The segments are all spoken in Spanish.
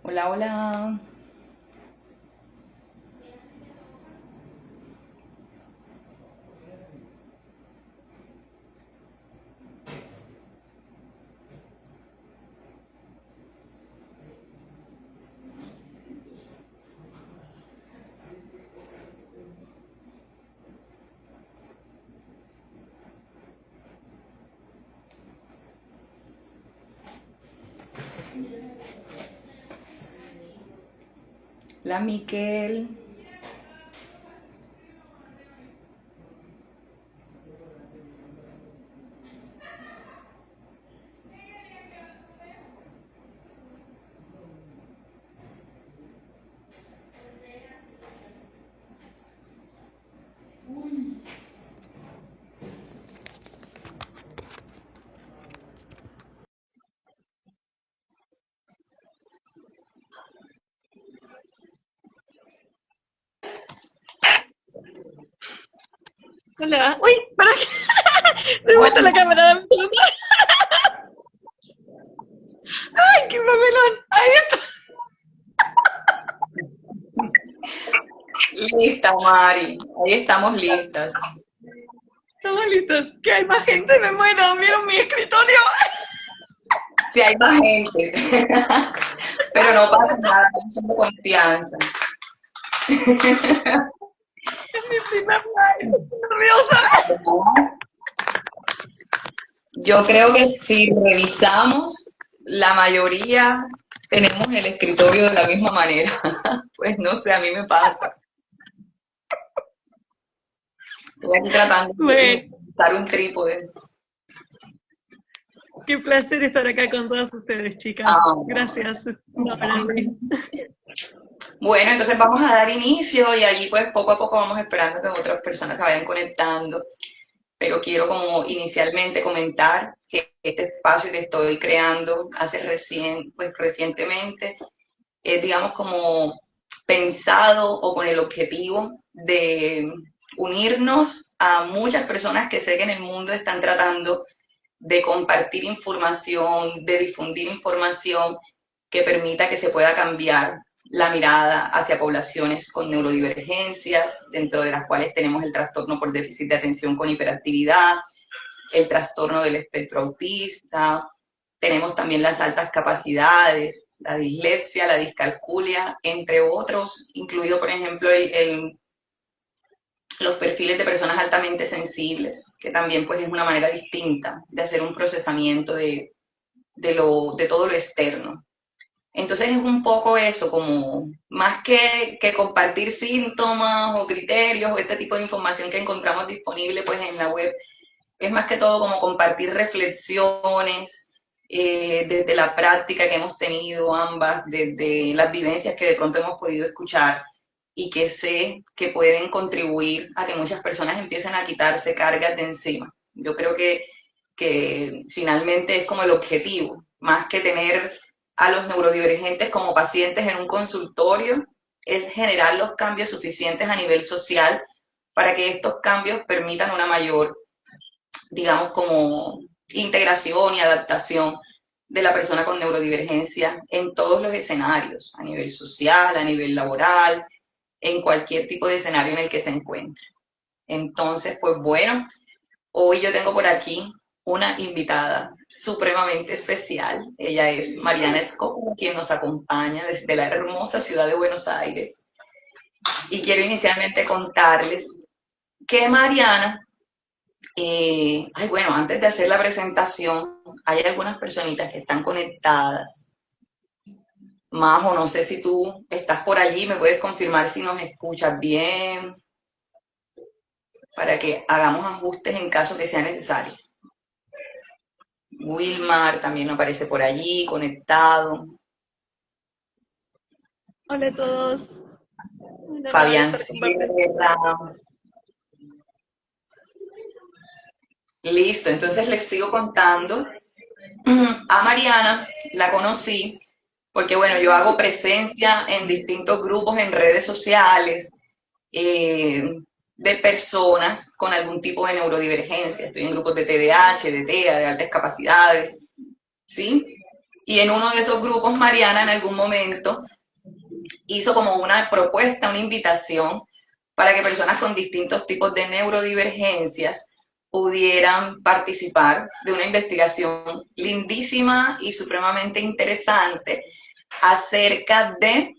Hola, hola. La Miquel. Hola. Uy, para qué. De vuelta la cámara. Dame un segundo. Ay, qué papelón. Ahí está. Lista, Mari. Ahí estamos listas. Estamos listos. ¿Qué hay más gente? Me muero. ¿Vieron mi escritorio? Si hay más gente. Pero no pasa nada, tengo confianza. Es mi primer live. Estoy nerviosa. Yo creo que si revisamos, la mayoría tenemos el escritorio de la misma manera. Pues no sé, a mí me pasa. Estoy aquí tratando Bueno, de usar un trípode. qué placer estar acá con todas ustedes, chicas. Ah, Gracias. No, Brandi. bueno, entonces vamos a dar inicio y allí pues poco a poco vamos esperando que otras personas se vayan conectando. Pero quiero como inicialmente comentar que este espacio que estoy creando pues recientemente es digamos como pensado o con el objetivo de unirnos a muchas personas que sé que en el mundo están tratando de compartir información, de difundir información que permita que se pueda cambiar la mirada hacia poblaciones con neurodivergencias, dentro de las cuales tenemos el trastorno por déficit de atención con hiperactividad, el trastorno del espectro autista, tenemos también las altas capacidades, la dislexia, la discalculia, entre otros, incluido por ejemplo los perfiles de personas altamente sensibles, que también pues es una manera distinta de hacer un procesamiento de todo lo externo. Entonces es un poco eso, como más que compartir síntomas o criterios o este tipo de información que encontramos disponible pues en la web, es más que todo como compartir reflexiones desde la práctica que hemos tenido ambas, desde las vivencias que de pronto hemos podido escuchar y que sé que pueden contribuir a que muchas personas empiecen a quitarse cargas de encima. Yo creo que finalmente es como el objetivo, más que tener a los neurodivergentes como pacientes en un consultorio, es generar los cambios suficientes a nivel social para que estos cambios permitan una mayor, digamos, como integración y adaptación de la persona con neurodivergencia en todos los escenarios, a nivel social, a nivel laboral, en cualquier tipo de escenario en el que se encuentre. Entonces, pues bueno, hoy yo tengo por aquí una invitada supremamente especial. Ella es Mariana Escobar, quien nos acompaña desde la hermosa ciudad de Buenos Aires. Y quiero inicialmente contarles que Mariana, bueno, antes de hacer la presentación, hay algunas personitas que están conectadas. Majo, no sé si tú estás por allí, me puedes confirmar si nos escuchas bien, para que hagamos ajustes en caso que sea necesario. Wilmar también aparece por allí, conectado. Hola a todos. Un honor Fabián estar compartiendo. Sierra. Listo, entonces les sigo contando. A Mariana la conocí porque, bueno, yo hago presencia en distintos grupos en redes sociales eh, de personas con algún tipo de neurodivergencia. Estoy en grupos de TDAH, de TEA, de altas capacidades, ¿sí? Y en uno de esos grupos, Mariana en algún momento hizo como una propuesta, una invitación para que personas con distintos tipos de neurodivergencias pudieran participar de una investigación lindísima y supremamente interesante acerca de,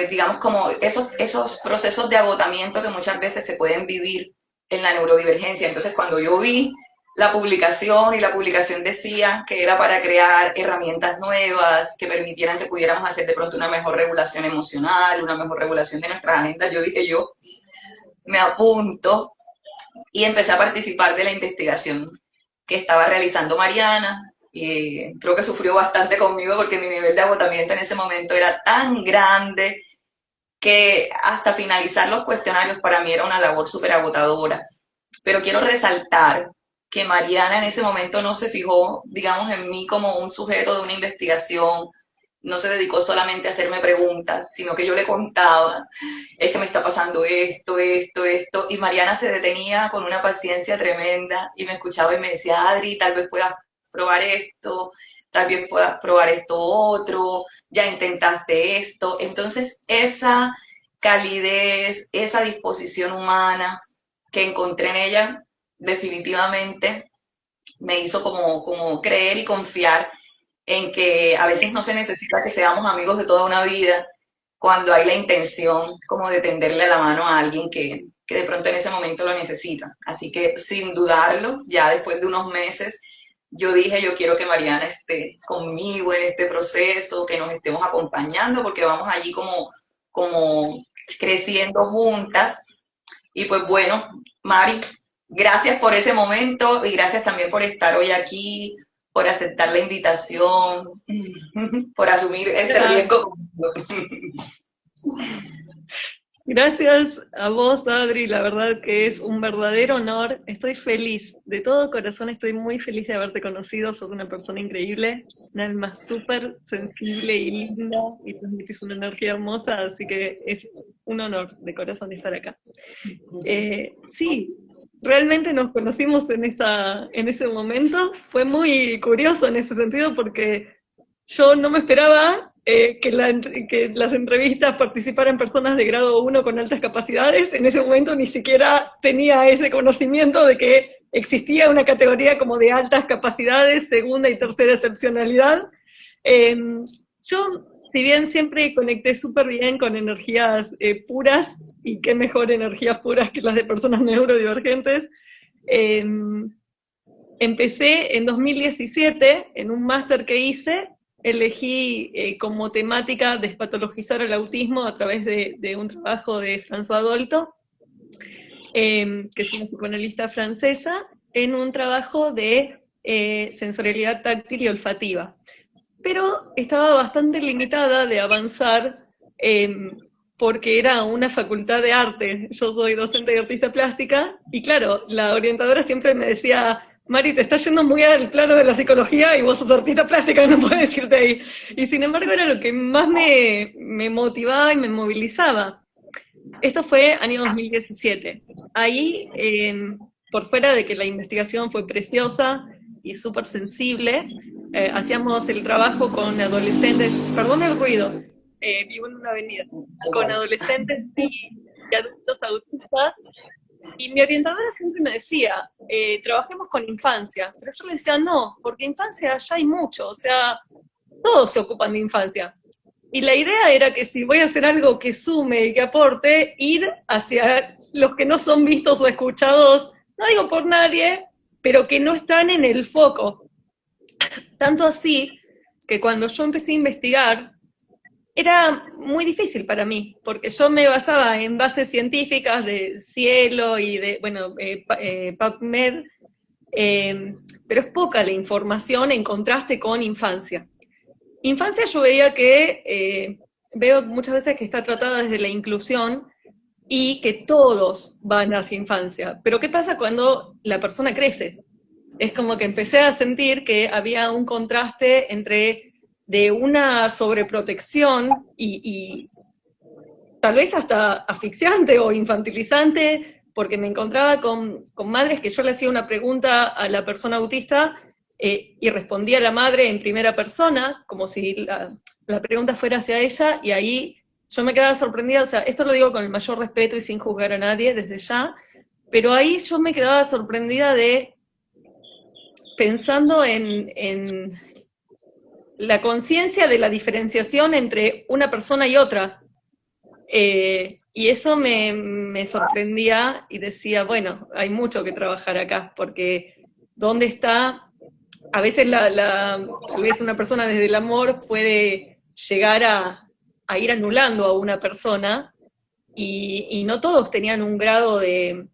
digamos, como esos procesos de agotamiento que muchas veces se pueden vivir en la neurodivergencia. Entonces, cuando yo vi la publicación, y la publicación decía que era para crear herramientas nuevas que permitieran que pudiéramos hacer de pronto una mejor regulación emocional, una mejor regulación de nuestras agendas, yo dije, yo me apunto, y empecé a participar de la investigación que estaba realizando Mariana. Y creo que sufrió bastante conmigo porque mi nivel de agotamiento en ese momento era tan grande que hasta finalizar los cuestionarios para mí era una labor súper agotadora. Pero quiero resaltar que Mariana en ese momento no se fijó, digamos, en mí como un sujeto de una investigación, no se dedicó solamente a hacerme preguntas, sino que yo le contaba, es que me está pasando esto, y Mariana se detenía con una paciencia tremenda y me escuchaba y me decía, Adri, tal vez puedas probar esto, tal vez puedas probar esto otro, ya intentaste esto. Entonces, esa calidez, esa disposición humana que encontré en ella, definitivamente me hizo como creer y confiar en que a veces no se necesita que seamos amigos de toda una vida cuando hay la intención como de tenderle la mano a alguien que de pronto en ese momento lo necesita. Así que sin dudarlo, ya después de unos meses, yo dije, yo quiero que Mariana esté conmigo en este proceso, que nos estemos acompañando, porque vamos allí como creciendo juntas. Y pues bueno, Mari, gracias por ese momento y gracias también por estar hoy aquí, por aceptar la invitación, por asumir este riesgo. Gracias a vos, Adri, la verdad que es un verdadero honor. Estoy feliz, de todo corazón estoy muy feliz de haberte conocido. Sos una persona increíble, un alma súper sensible y linda, y transmitís una energía hermosa, así que es un honor de corazón estar acá. Sí, realmente nos conocimos en ese momento. Fue muy curioso en ese sentido porque yo no me esperaba que las entrevistas participaran personas de grado 1 con altas capacidades. En ese momento ni siquiera tenía ese conocimiento de que existía una categoría como de altas capacidades, segunda y tercera excepcionalidad. Yo, si bien siempre conecté súper bien con energías puras, y qué mejor energías puras que las de personas neurodivergentes, empecé en 2017, en un máster que hice, elegí como temática despatologizar el autismo a través de un trabajo de François Dolto, que es una psicoanalista francesa, en un trabajo de sensorialidad táctil y olfativa. Pero estaba bastante limitada de avanzar porque era una facultad de arte. Yo soy docente y artista plástica, y claro, la orientadora siempre me decía, Mari, te estás yendo muy al plano de la psicología y vos sos artista plástica, no puedes irte ahí. Y sin embargo era lo que más me motivaba y me movilizaba. Esto fue año 2017. Ahí, por fuera de que la investigación fue preciosa y súper sensible, hacíamos el trabajo con adolescentes, perdón el ruido, vivo en una avenida, con adolescentes y adultos autistas. Y mi orientadora siempre me decía, trabajemos con infancia, pero yo le decía, no, porque infancia ya hay mucho, o sea, todos se ocupan de infancia. Y la idea era que si voy a hacer algo que sume y que aporte, ir hacia los que no son vistos o escuchados, no digo por nadie, pero que no están en el foco. Tanto así que cuando yo empecé a investigar, era muy difícil para mí, porque yo me basaba en bases científicas de Cielo y de, bueno, PubMed, pero es poca la información en contraste con infancia. Infancia yo veía que, veo muchas veces que está tratada desde la inclusión y que todos van hacia infancia, pero ¿qué pasa cuando la persona crece? Es como que empecé a sentir que había un contraste entre de una sobreprotección y tal vez hasta asfixiante o infantilizante, porque me encontraba con madres que yo le hacía una pregunta a la persona autista y respondía la madre en primera persona, como si la pregunta fuera hacia ella, y ahí yo me quedaba sorprendida, o sea, esto lo digo con el mayor respeto y sin juzgar a nadie desde ya, pero ahí yo me quedaba sorprendida pensando en la conciencia de la diferenciación entre una persona y otra. Y eso me sorprendía y decía, bueno, hay mucho que trabajar acá, porque ¿dónde está? A veces tal vez una persona desde el amor puede llegar a ir anulando a una persona, y no todos tenían un grado de,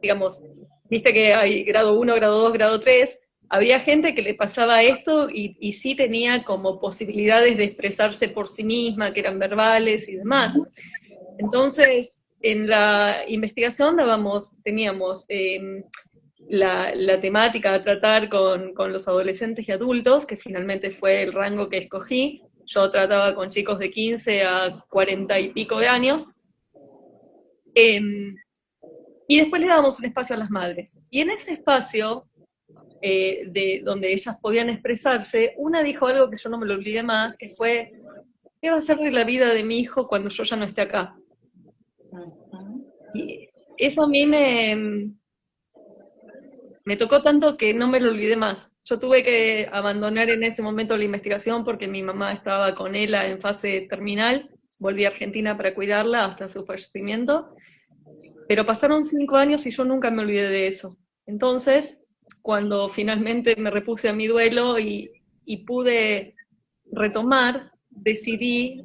digamos, viste que hay grado 1, grado 2, grado 3, había gente que le pasaba esto y sí tenía como posibilidades de expresarse por sí misma, que eran verbales y demás. Entonces, en la investigación teníamos la temática a tratar con los adolescentes y adultos, que finalmente fue el rango que escogí. Yo trataba con chicos de 15 a 40 y pico de años. Y después le dábamos un espacio a las madres. Y en ese espacio, donde ellas podían expresarse, una dijo algo que yo no me lo olvidé más, que fue, ¿qué va a ser de la vida de mi hijo cuando yo ya no esté acá? Y eso a mí me tocó tanto que no me lo olvidé más. Yo tuve que abandonar en ese momento la investigación porque mi mamá estaba con ELA en fase terminal, volví a Argentina para cuidarla hasta su fallecimiento, pero pasaron 5 años y yo nunca me olvidé de eso. Entonces, cuando finalmente me repuse a mi duelo y pude retomar, decidí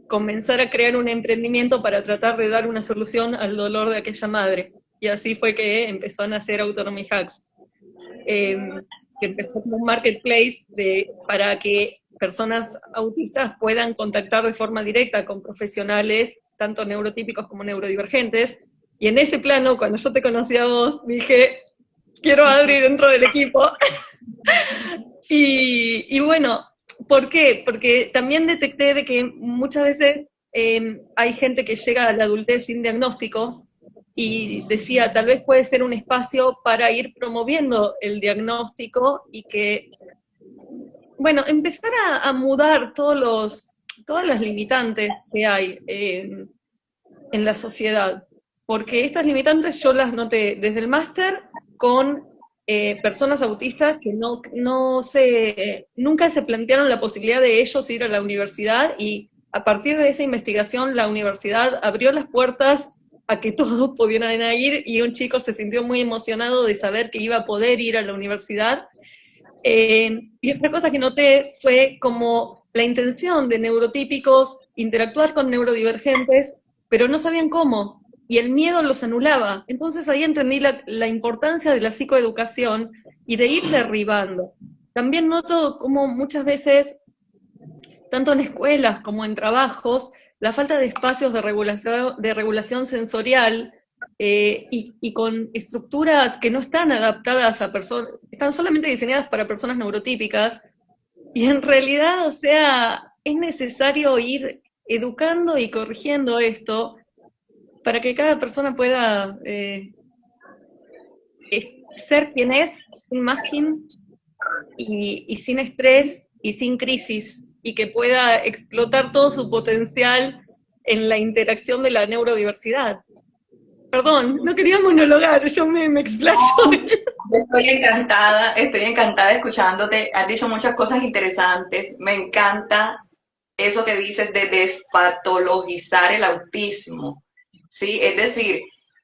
comenzar a crear un emprendimiento para tratar de dar una solución al dolor de aquella madre. Y así fue que empezó a nacer Autonomy Hacks, que empezó como un marketplace para que personas autistas puedan contactar de forma directa con profesionales, tanto neurotípicos como neurodivergentes. Y en ese plano, cuando yo te conocí a vos, dije, quiero a Adri dentro del equipo. Y bueno, ¿por qué? Porque también detecté de que muchas veces hay gente que llega a la adultez sin diagnóstico, y decía, tal vez puede ser un espacio para ir promoviendo el diagnóstico y que, bueno, empezar a mudar todas las limitantes que hay en la sociedad. Porque estas limitantes yo las noté desde el máster con personas autistas que nunca se plantearon la posibilidad de ellos ir a la universidad, y a partir de esa investigación la universidad abrió las puertas a que todos pudieran ir, y un chico se sintió muy emocionado de saber que iba a poder ir a la universidad. Y otra cosa que noté fue como la intención de neurotípicos interactuar con neurodivergentes, pero no sabían cómo, y el miedo los anulaba. Entonces ahí entendí la importancia de la psicoeducación y de ir derribando. También noto como muchas veces, tanto en escuelas como en trabajos, la falta de espacios de regulación sensorial, y con estructuras que no están adaptadas a personas, están solamente diseñadas para personas neurotípicas, y en realidad, o sea, es necesario ir educando y corrigiendo esto para que cada persona pueda ser quien es, sin masking y sin estrés y sin crisis, y que pueda explotar todo su potencial en la interacción de la neurodiversidad. Perdón, no quería monologar, yo me explayo. Estoy encantada escuchándote, has dicho muchas cosas interesantes, me encanta eso que dices de despatologizar el autismo, ¿sí? Es decir,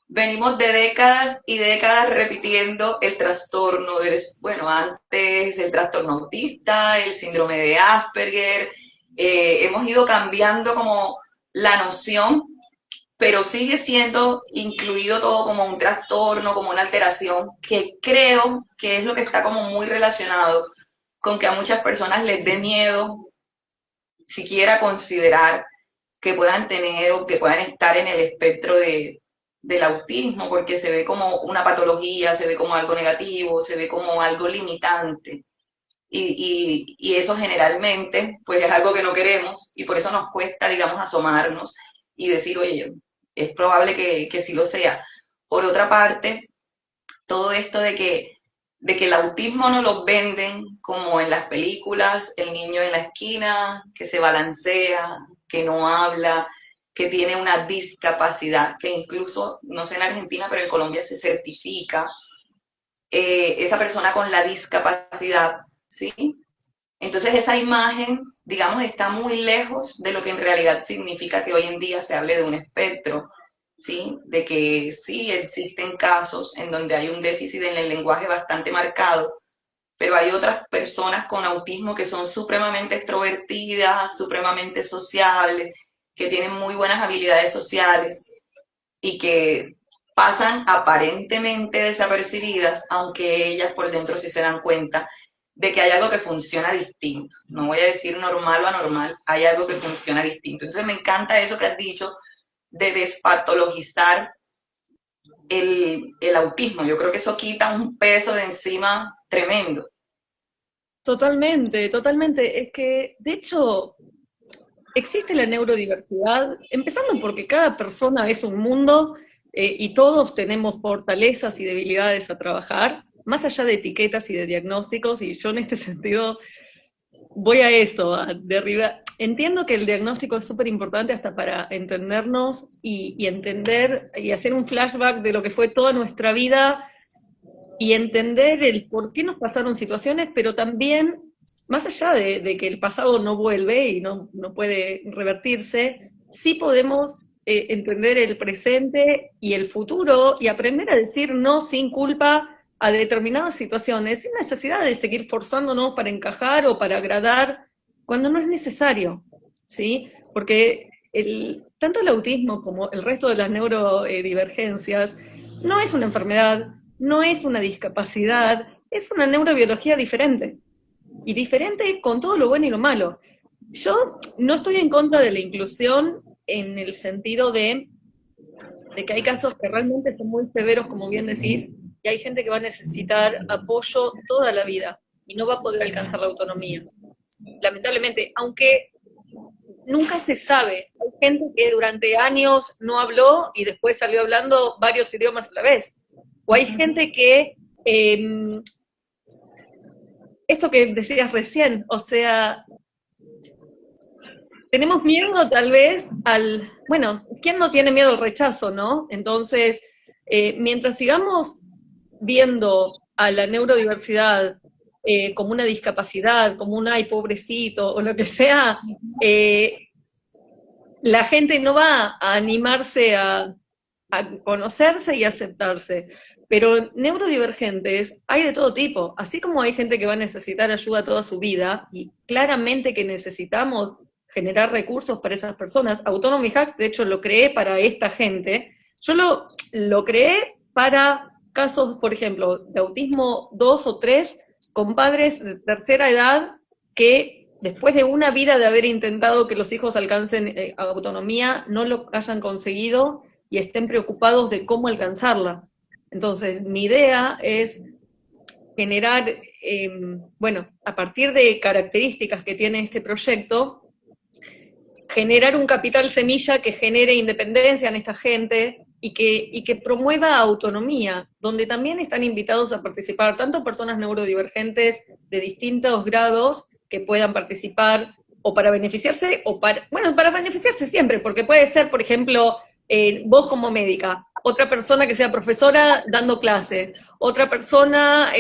venimos de décadas y décadas repitiendo el trastorno, bueno, antes el trastorno autista, el síndrome de Asperger, hemos ido cambiando como la noción, pero sigue siendo incluido todo como un trastorno, como una alteración, que creo que es lo que está como muy relacionado con que a muchas personas les dé miedo siquiera considerar que puedan tener o que puedan estar en el espectro del autismo, porque se ve como una patología, se ve como algo negativo, se ve como algo limitante. Y eso generalmente pues es algo que no queremos, y por eso nos cuesta, digamos, asomarnos y decir, oye, es probable que sí lo sea. Por otra parte, todo esto de que de que el autismo no lo venden como en las películas, el niño en la esquina que se balancea, que no habla, que tiene una discapacidad, que incluso, no sé en Argentina, pero en Colombia se certifica esa persona con la discapacidad, ¿sí? Entonces esa imagen, digamos, está muy lejos de lo que en realidad significa que hoy en día se hable de un espectro, ¿sí? De que sí existen casos en donde hay un déficit en el lenguaje bastante marcado, pero hay otras personas con autismo que son supremamente extrovertidas, supremamente sociables, que tienen muy buenas habilidades sociales y que pasan aparentemente desapercibidas, aunque ellas por dentro sí se dan cuenta de que hay algo que funciona distinto. No voy a decir normal o anormal, hay algo que funciona distinto. Entonces me encanta eso que has dicho de despatologizar el autismo. Yo creo que eso quita un peso de encima tremendo. Totalmente, totalmente. Es que, de hecho, existe la neurodiversidad, empezando porque cada persona es un mundo y todos tenemos fortalezas y debilidades a trabajar, más allá de etiquetas y de diagnósticos, y yo en este sentido voy a eso, a derribar. Entiendo que el diagnóstico es súper importante hasta para entendernos y entender y hacer un flashback de lo que fue toda nuestra vida y entender el por qué nos pasaron situaciones, pero también, más allá de que el pasado no vuelve y no puede revertirse, sí podemos entender el presente y el futuro y aprender a decir no sin culpa a determinadas situaciones, sin necesidad de seguir forzándonos para encajar o para agradar, cuando no es necesario, ¿sí? Porque tanto el autismo como el resto de las neurodivergencias no es una enfermedad, no es una discapacidad, es una neurobiología diferente. Y diferente con todo lo bueno y lo malo. Yo no estoy en contra de la inclusión en el sentido de que hay casos que realmente son muy severos, como bien decís, y hay gente que va a necesitar apoyo toda la vida y no va a poder alcanzar la autonomía. Lamentablemente, aunque nunca se sabe. Hay gente que durante años no habló y después salió hablando varios idiomas a la vez. O hay gente que, esto que decías recién, o sea, tenemos miedo tal vez bueno, ¿quién no tiene miedo al rechazo, no? Entonces, mientras sigamos viendo a la neurodiversidad como una discapacidad, como un ay, pobrecito, o lo que sea, la gente no va a animarse a conocerse y aceptarse. Pero neurodivergentes hay de todo tipo, así como hay gente que va a necesitar ayuda toda su vida, y claramente que necesitamos generar recursos para esas personas. Autonomy Hacks, de hecho, lo creé para esta gente. Yo lo creé para casos, por ejemplo, de autismo 2 o 3, con padres de tercera edad que después de una vida de haber intentado que los hijos alcancen autonomía, no lo hayan conseguido y estén preocupados de cómo alcanzarla. Entonces, mi idea es generar, bueno, a partir de características que tiene este proyecto, generar un capital semilla que genere independencia en esta gente y que promueva autonomía, donde también están invitados a participar tanto personas neurodivergentes de distintos grados que puedan participar o para beneficiarse o para beneficiarse siempre, porque puede ser, por ejemplo, vos como médica, otra persona que sea profesora dando clases, otra persona,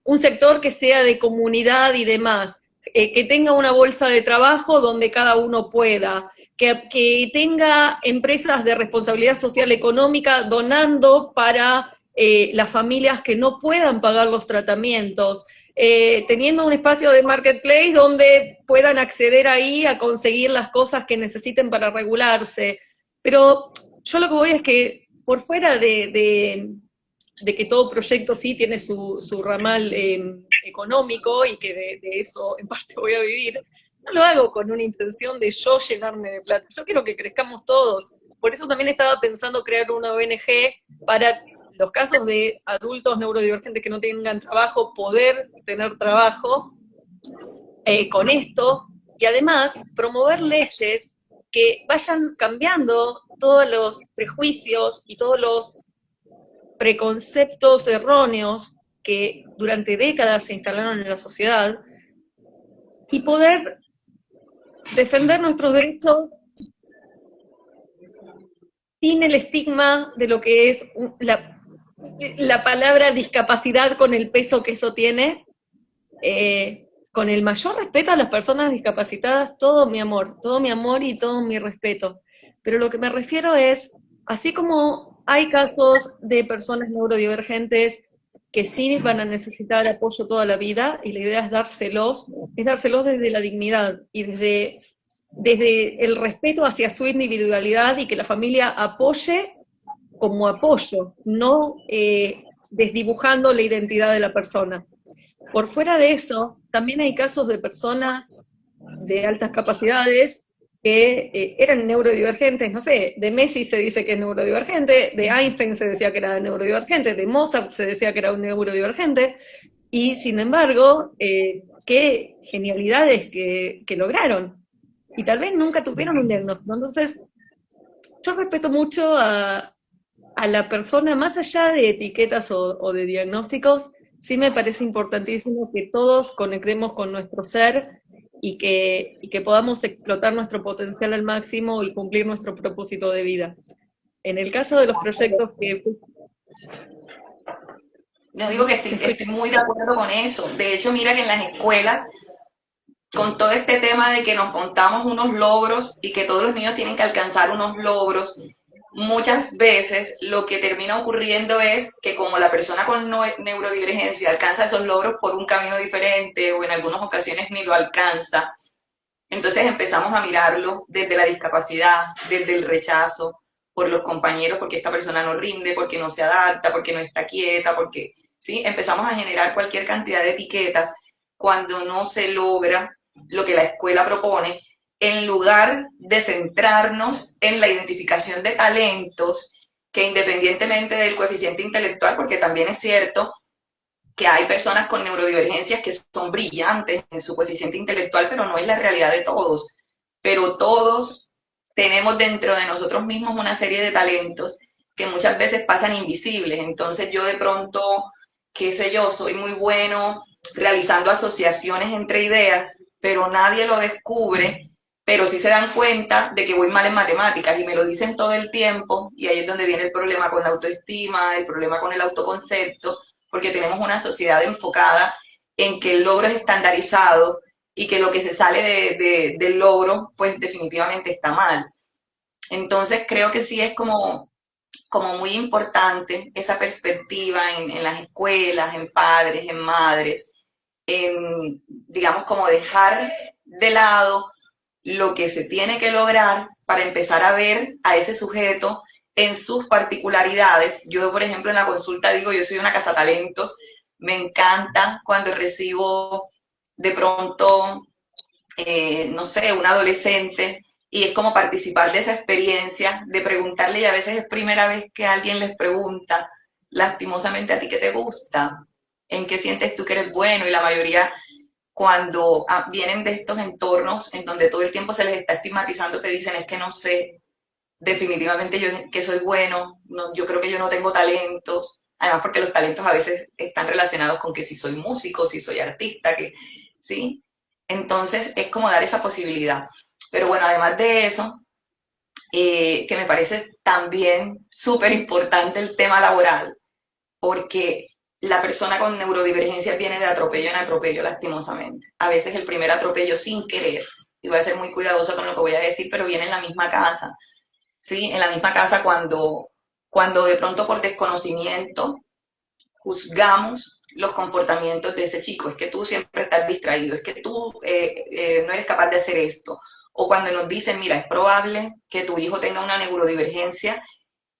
un sector que sea de comunidad y demás, que tenga una bolsa de trabajo donde cada uno pueda, que tenga empresas de responsabilidad social económica donando para las familias que no puedan pagar los tratamientos, teniendo un espacio de marketplace donde puedan acceder ahí a conseguir las cosas que necesiten para regularse. Pero yo lo que voy es que por fuera de que todo proyecto sí tiene su ramal económico y que de eso en parte voy a vivir, no lo hago con una intención de yo llenarme de plata. Yo quiero que crezcamos todos. Por eso también estaba pensando crear una ONG para los casos de adultos neurodivergentes que no tengan trabajo, poder tener trabajo con esto, y además promover leyes que vayan cambiando todos los prejuicios y todos los preconceptos erróneos que durante décadas se instalaron en la sociedad y poder defender nuestros derechos sin el estigma de lo que es la palabra discapacidad con el peso que eso tiene, con el mayor respeto a las personas discapacitadas, todo mi amor y todo mi respeto. Pero lo que me refiero es, así como hay casos de personas neurodivergentes que sí van a necesitar apoyo toda la vida, y la idea es dárselos desde la dignidad y desde el respeto hacia su individualidad, y que la familia apoye como apoyo, no desdibujando la identidad de la persona. Por fuera de eso, también hay casos de personas de altas capacidades que eran neurodivergentes, no sé, de Messi se dice que es neurodivergente, de Einstein se decía que era neurodivergente, de Mozart se decía que era un neurodivergente, y sin embargo, qué genialidades que lograron, y tal vez nunca tuvieron un diagnóstico. Entonces, yo respeto mucho a la persona, más allá de etiquetas o de diagnósticos. Sí me parece importantísimo que todos conectemos con nuestro ser y que podamos explotar nuestro potencial al máximo y cumplir nuestro propósito de vida. En el caso de los proyectos que... No digo que estoy muy de acuerdo con eso. De hecho, mira que en las escuelas, con todo este tema de que nos contamos unos logros y que todos los niños tienen que alcanzar unos logros, muchas veces lo que termina ocurriendo es que como la persona con neurodivergencia alcanza esos logros por un camino diferente o en algunas ocasiones ni lo alcanza, entonces empezamos a mirarlo desde la discapacidad, desde el rechazo por los compañeros, porque esta persona no rinde, porque no se adapta, porque no está quieta, porque ¿sí? Empezamos a generar cualquier cantidad de etiquetas cuando no se logra lo que la escuela propone, en lugar de centrarnos en la identificación de talentos que independientemente del coeficiente intelectual, porque también es cierto que hay personas con neurodivergencias que son brillantes en su coeficiente intelectual, pero no es la realidad de todos. Pero todos tenemos dentro de nosotros mismos una serie de talentos que muchas veces pasan invisibles. Entonces yo de pronto, qué sé yo, soy muy bueno realizando asociaciones entre ideas, pero nadie lo descubre, pero sí se dan cuenta de que voy mal en matemáticas y me lo dicen todo el tiempo, y ahí es donde viene el problema con la autoestima, el problema con el autoconcepto, porque tenemos una sociedad enfocada en que el logro es estandarizado y que lo que se sale del logro, pues definitivamente está mal. Entonces creo que sí es como muy importante esa perspectiva en las escuelas, en padres, en madres, en, digamos, como dejar de lado lo que se tiene que lograr para empezar a ver a ese sujeto en sus particularidades. Yo, por ejemplo, en la consulta digo, yo soy una cazatalentos, me encanta cuando recibo de pronto, no sé, un adolescente, y es como participar de esa experiencia, de preguntarle, y a veces es primera vez que alguien les pregunta, lastimosamente, ¿a ti qué te gusta? ¿En qué sientes tú que eres bueno? Y la mayoría, cuando vienen de estos entornos en donde todo el tiempo se les está estigmatizando, te dicen, es que no sé, definitivamente yo que soy bueno, no, yo creo que yo no tengo talentos, además porque los talentos a veces están relacionados con que si soy músico, si soy artista, que sí, entonces es como dar esa posibilidad. Pero bueno, además de eso, que me parece también súper importante el tema laboral, porque la persona con neurodivergencia viene de atropello en atropello, lastimosamente. A veces el primer atropello sin querer, y voy a ser muy cuidadosa con lo que voy a decir, pero viene en la misma casa, ¿sí? En la misma casa cuando de pronto por desconocimiento juzgamos los comportamientos de ese chico, es que tú siempre estás distraído, es que tú no eres capaz de hacer esto. O cuando nos dicen, mira, es probable que tu hijo tenga una neurodivergencia,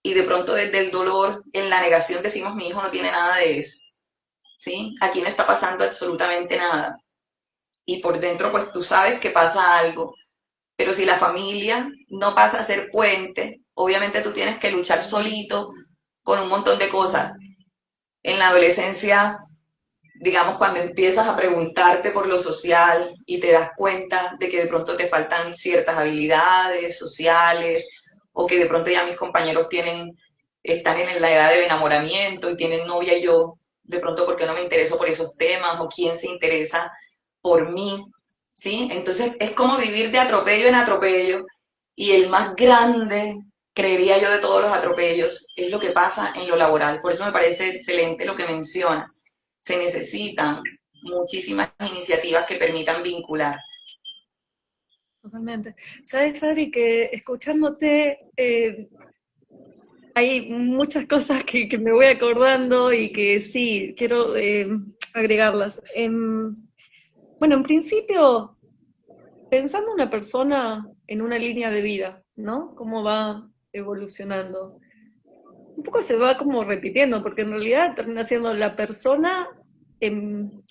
y de pronto desde el dolor, en la negación decimos, mi hijo no tiene nada de eso, ¿sí? Aquí no está pasando absolutamente nada. Y por dentro, pues tú sabes que pasa algo, pero si la familia no pasa a ser puente, obviamente tú tienes que luchar solito con un montón de cosas. En la adolescencia, digamos, cuando empiezas a preguntarte por lo social y te das cuenta de que de pronto te faltan ciertas habilidades sociales, o que de pronto ya mis compañeros están en la edad del enamoramiento y tienen novia y yo de pronto por qué no me intereso por esos temas, o quién se interesa por mí, ¿sí? Entonces es como vivir de atropello en atropello, y el más grande, creería yo, de todos los atropellos, es lo que pasa en lo laboral. Por eso me parece excelente lo que mencionas. Se necesitan muchísimas iniciativas que permitan vincular. Totalmente. Sabes, Adri, que escuchándote hay muchas cosas que me voy acordando y que sí, quiero agregarlas. Bueno, en principio, pensando una persona en una línea de vida, ¿no? Cómo va evolucionando. Un poco se va como repitiendo, porque en realidad termina siendo la persona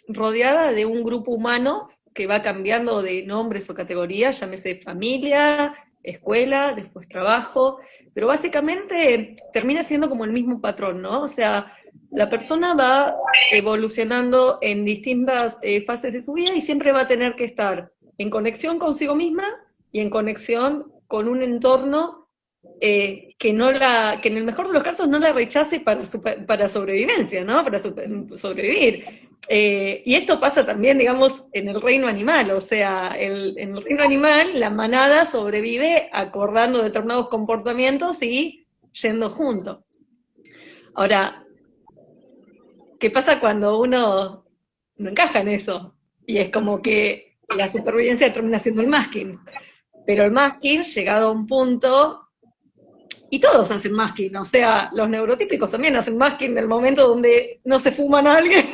rodeada de un grupo humano que va cambiando de nombres o categorías, llámese familia, escuela, después trabajo, pero básicamente termina siendo como el mismo patrón, ¿no? O sea, la persona va evolucionando en distintas fases de su vida y siempre va a tener que estar en conexión consigo misma y en conexión con un entorno que en el mejor de los casos no la rechace para sobrevivencia, ¿no? Para sobrevivir. Y esto pasa también, digamos, en el reino animal, o sea, en el reino animal la manada sobrevive acordando determinados comportamientos y yendo juntos. Ahora, ¿qué pasa cuando uno no encaja en eso? Y es como que la supervivencia termina siendo el masking. Pero el masking, llegado a un punto, y todos hacen masking, o sea, los neurotípicos también hacen masking en el momento donde no se fuman a alguien,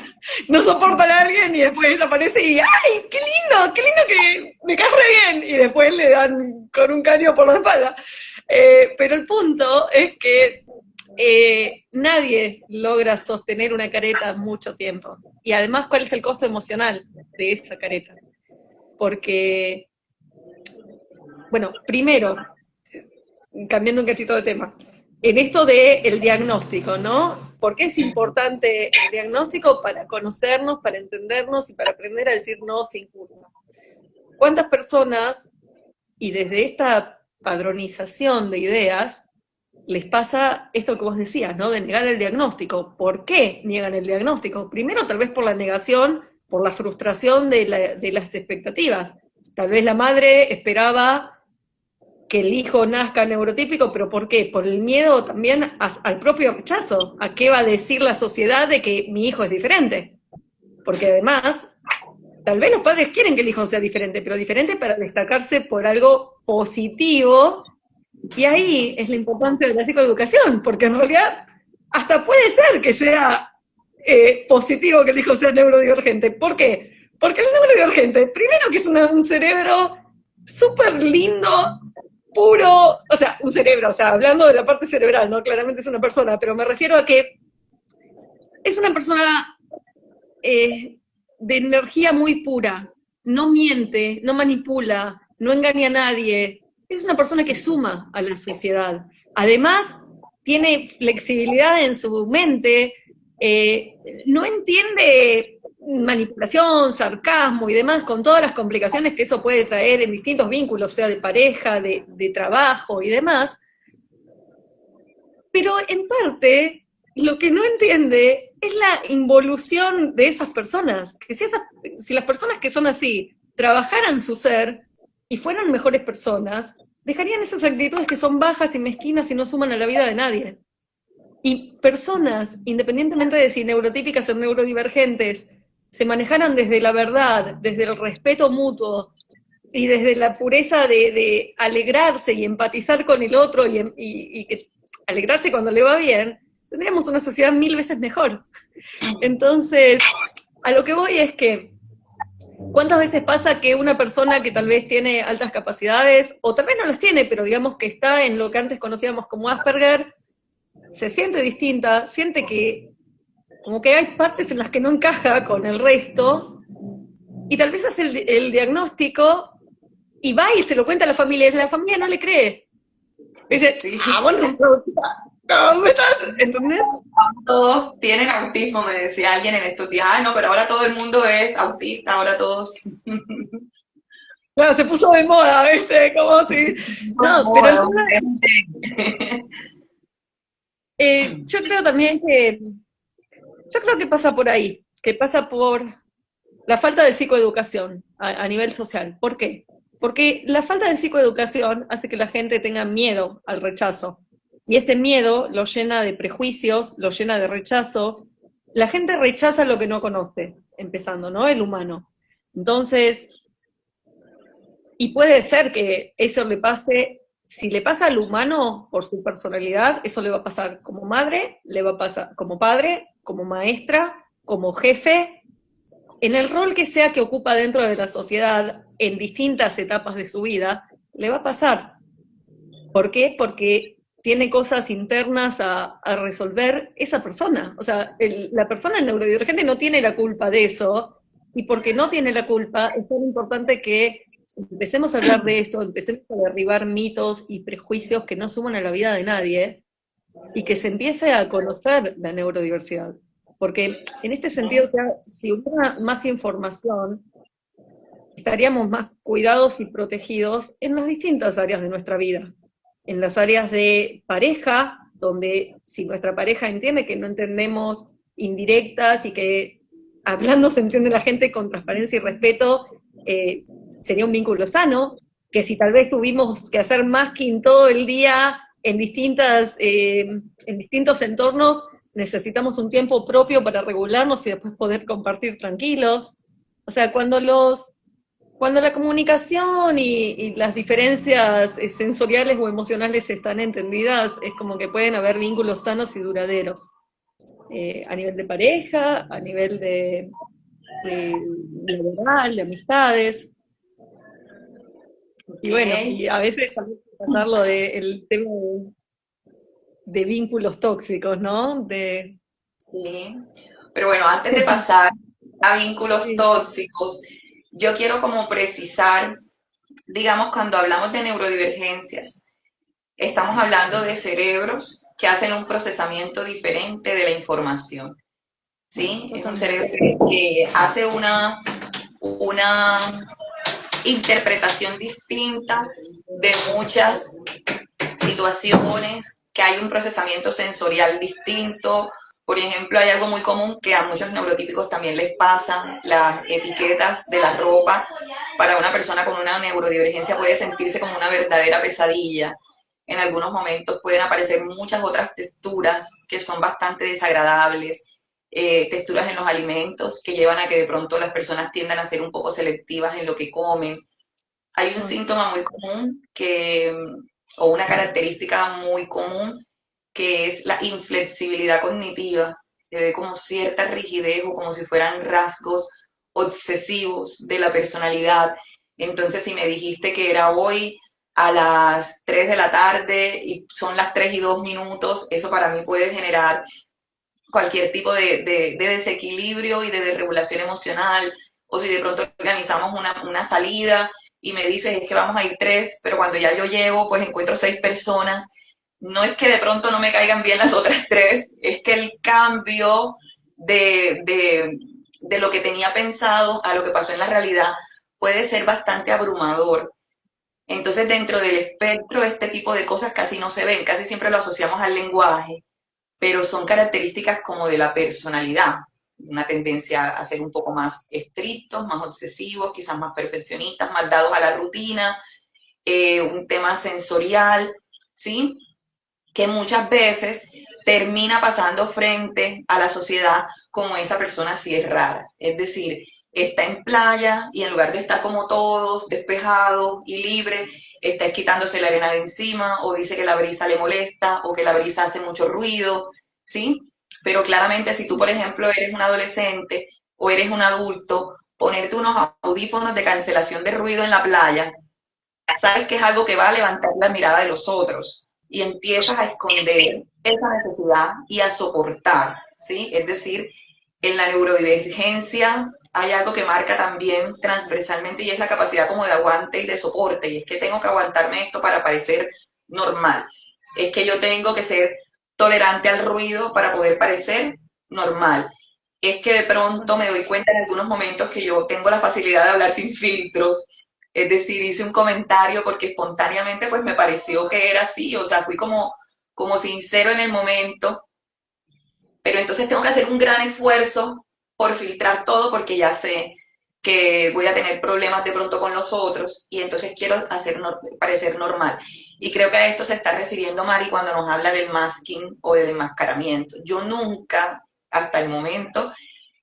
no soportan a alguien y después desaparece y ¡ay, qué lindo que me cae re bien! Y después le dan con un caño por la espalda. Pero el punto es que nadie logra sostener una careta mucho tiempo. Y además, ¿cuál es el costo emocional de esa careta? Porque, bueno, primero, cambiando un cachito de tema, en esto del diagnóstico, ¿no? ¿Por qué es importante el diagnóstico? Para conocernos, para entendernos y para aprender a decir no sin culpa. ¿Cuántas personas, y desde esta padronización de ideas, les pasa esto que vos decías, ¿no? De negar el diagnóstico. ¿Por qué niegan el diagnóstico? Primero, tal vez por la negación, por la frustración de las expectativas. Tal vez la madre esperaba que el hijo nazca neurotípico, pero ¿por qué? Por el miedo también al propio rechazo, a qué va a decir la sociedad de que mi hijo es diferente. Porque además, tal vez los padres quieren que el hijo sea diferente, pero diferente para destacarse por algo positivo, y ahí es la importancia de la psicoeducación, porque en realidad hasta puede ser que sea positivo que el hijo sea neurodivergente. ¿Por qué? Porque el neurodivergente, primero que es un cerebro súper lindo, puro, o sea, un cerebro, o sea, hablando de la parte cerebral, ¿no? Claramente es una persona, pero me refiero a que es una persona de energía muy pura, no miente, no manipula, no engaña a nadie, es una persona que suma a la sociedad. Además, tiene flexibilidad en su mente, no entiende manipulación, sarcasmo y demás, con todas las complicaciones que eso puede traer en distintos vínculos, sea de pareja, de trabajo y demás, pero en parte lo que no entiende es la involución de esas personas, que si las personas que son así trabajaran su ser y fueran mejores personas, dejarían esas actitudes que son bajas y mezquinas y no suman a la vida de nadie. Y personas, independientemente de si neurotípicas o neurodivergentes, se manejaran desde la verdad, desde el respeto mutuo y desde la pureza de alegrarse y empatizar con el otro y que alegrarse cuando le va bien, tendríamos una sociedad 1000 veces mejor. Entonces, a lo que voy es que, ¿cuántas veces pasa que una persona que tal vez tiene altas capacidades, o tal vez no las tiene, pero digamos que está en lo que antes conocíamos como Asperger, se siente distinta, siente que como que hay partes en las que no encaja con el resto, y tal vez hace el diagnóstico y va y se lo cuenta a la familia no le cree. Dice, Sí. bueno, ¿entendés? Todos tienen autismo, me decía alguien en estos días. Ah, no, pero ahora todo el mundo es autista, ahora todos. Claro, se puso de moda, ¿viste? Como si... No, pero el tema yo creo también que Yo creo que pasa por ahí, que pasa por la falta de psicoeducación a nivel social. ¿Por qué? Porque la falta de psicoeducación hace que la gente tenga miedo al rechazo. Y ese miedo lo llena de prejuicios, lo llena de rechazo. La gente rechaza lo que no conoce, empezando, ¿no? El humano. Entonces, y puede ser que eso le pase, si le pasa al humano por su personalidad, eso le va a pasar como madre, le va a pasar como padre, como maestra, como jefe, en el rol que sea que ocupa dentro de la sociedad, en distintas etapas de su vida, le va a pasar. ¿Por qué? Porque tiene cosas internas a resolver esa persona. O sea, la persona neurodivergente no tiene la culpa de eso, y porque no tiene la culpa, es tan importante que empecemos a hablar de esto, empecemos a derribar mitos y prejuicios que no suman a la vida de nadie, y que se empiece a conocer la neurodiversidad. Porque en este sentido, si hubiera más información, estaríamos más cuidados y protegidos en las distintas áreas de nuestra vida. En las áreas de pareja, donde si nuestra pareja entiende que no entendemos indirectas y que hablando se entiende la gente con transparencia y respeto, sería un vínculo sano, que si tal vez tuvimos que hacer masking todo el día en distintos entornos, necesitamos un tiempo propio para regularnos y después poder compartir tranquilos. O sea, cuando la comunicación y las diferencias sensoriales o emocionales están entendidas, es como que pueden haber vínculos sanos y duraderos. A nivel de pareja, a nivel de laboral, de amistades. Y bueno, y a veces también pasarlo del tema de vínculos tóxicos, ¿no? Sí, pero bueno, antes de pasar a vínculos Sí, tóxicos, yo quiero como precisar, digamos, cuando hablamos de neurodivergencias, estamos hablando de cerebros que hacen un procesamiento diferente de la información, ¿sí? Es un totalmente. cerebro que hace una interpretación distinta de muchas situaciones, que hay un procesamiento sensorial distinto. Por ejemplo, hay algo muy común que a muchos neurotípicos también les pasa, las etiquetas de la ropa para una persona con una neurodivergencia puede sentirse como una verdadera pesadilla. En algunos momentos pueden aparecer muchas otras texturas que son bastante desagradables, texturas en los alimentos que llevan a que de pronto las personas tiendan a ser un poco selectivas en lo que comen. Hay un síntoma muy común o una característica muy común que es la inflexibilidad cognitiva, que ve como cierta rigidez o como si fueran rasgos obsesivos de la personalidad. Entonces, si me dijiste que era hoy a las 3 de la tarde y son las 3:02, eso para mí puede generar cualquier tipo de desequilibrio y de desregulación emocional, o si de pronto organizamos una salida y me dices es que vamos a ir 3, pero cuando ya yo llego pues encuentro 6 personas, no es que de pronto no me caigan bien las otras 3, es que el cambio de lo que tenía pensado a lo que pasó en la realidad puede ser bastante abrumador. Entonces, dentro del espectro, este tipo de cosas casi no se ven, casi siempre lo asociamos al lenguaje, pero son características como de la personalidad, una tendencia a ser un poco más estrictos, más obsesivos, quizás más perfeccionistas, más dados a la rutina, un tema sensorial, ¿sí? Que muchas veces termina pasando frente a la sociedad como esa persona si es rara. Es decir, está en playa y en lugar de estar como todos, despejado y libre, está quitándose la arena de encima o dice que la brisa le molesta o que la brisa hace mucho ruido, ¿sí? Pero claramente si tú, por ejemplo, eres un adolescente o eres un adulto, ponerte unos audífonos de cancelación de ruido en la playa, sabes que es algo que va a levantar la mirada de los otros y empiezas a esconder esa necesidad y a soportar, ¿sí? Es decir, en la neurodivergencia hay algo que marca también transversalmente y es la capacidad como de aguante y de soporte, y es que tengo que aguantarme esto para parecer normal, es que yo tengo que ser tolerante al ruido para poder parecer normal, es que de pronto me doy cuenta en algunos momentos que yo tengo la facilidad de hablar sin filtros, es decir, hice un comentario porque espontáneamente pues me pareció que era así, o sea, fui como sincero en el momento pero entonces tengo que hacer un gran esfuerzo por filtrar todo porque ya sé que voy a tener problemas de pronto con los otros y entonces quiero parecer normal. Y creo que a esto se está refiriendo Mari cuando nos habla del masking o del enmascaramiento. Yo nunca, hasta el momento,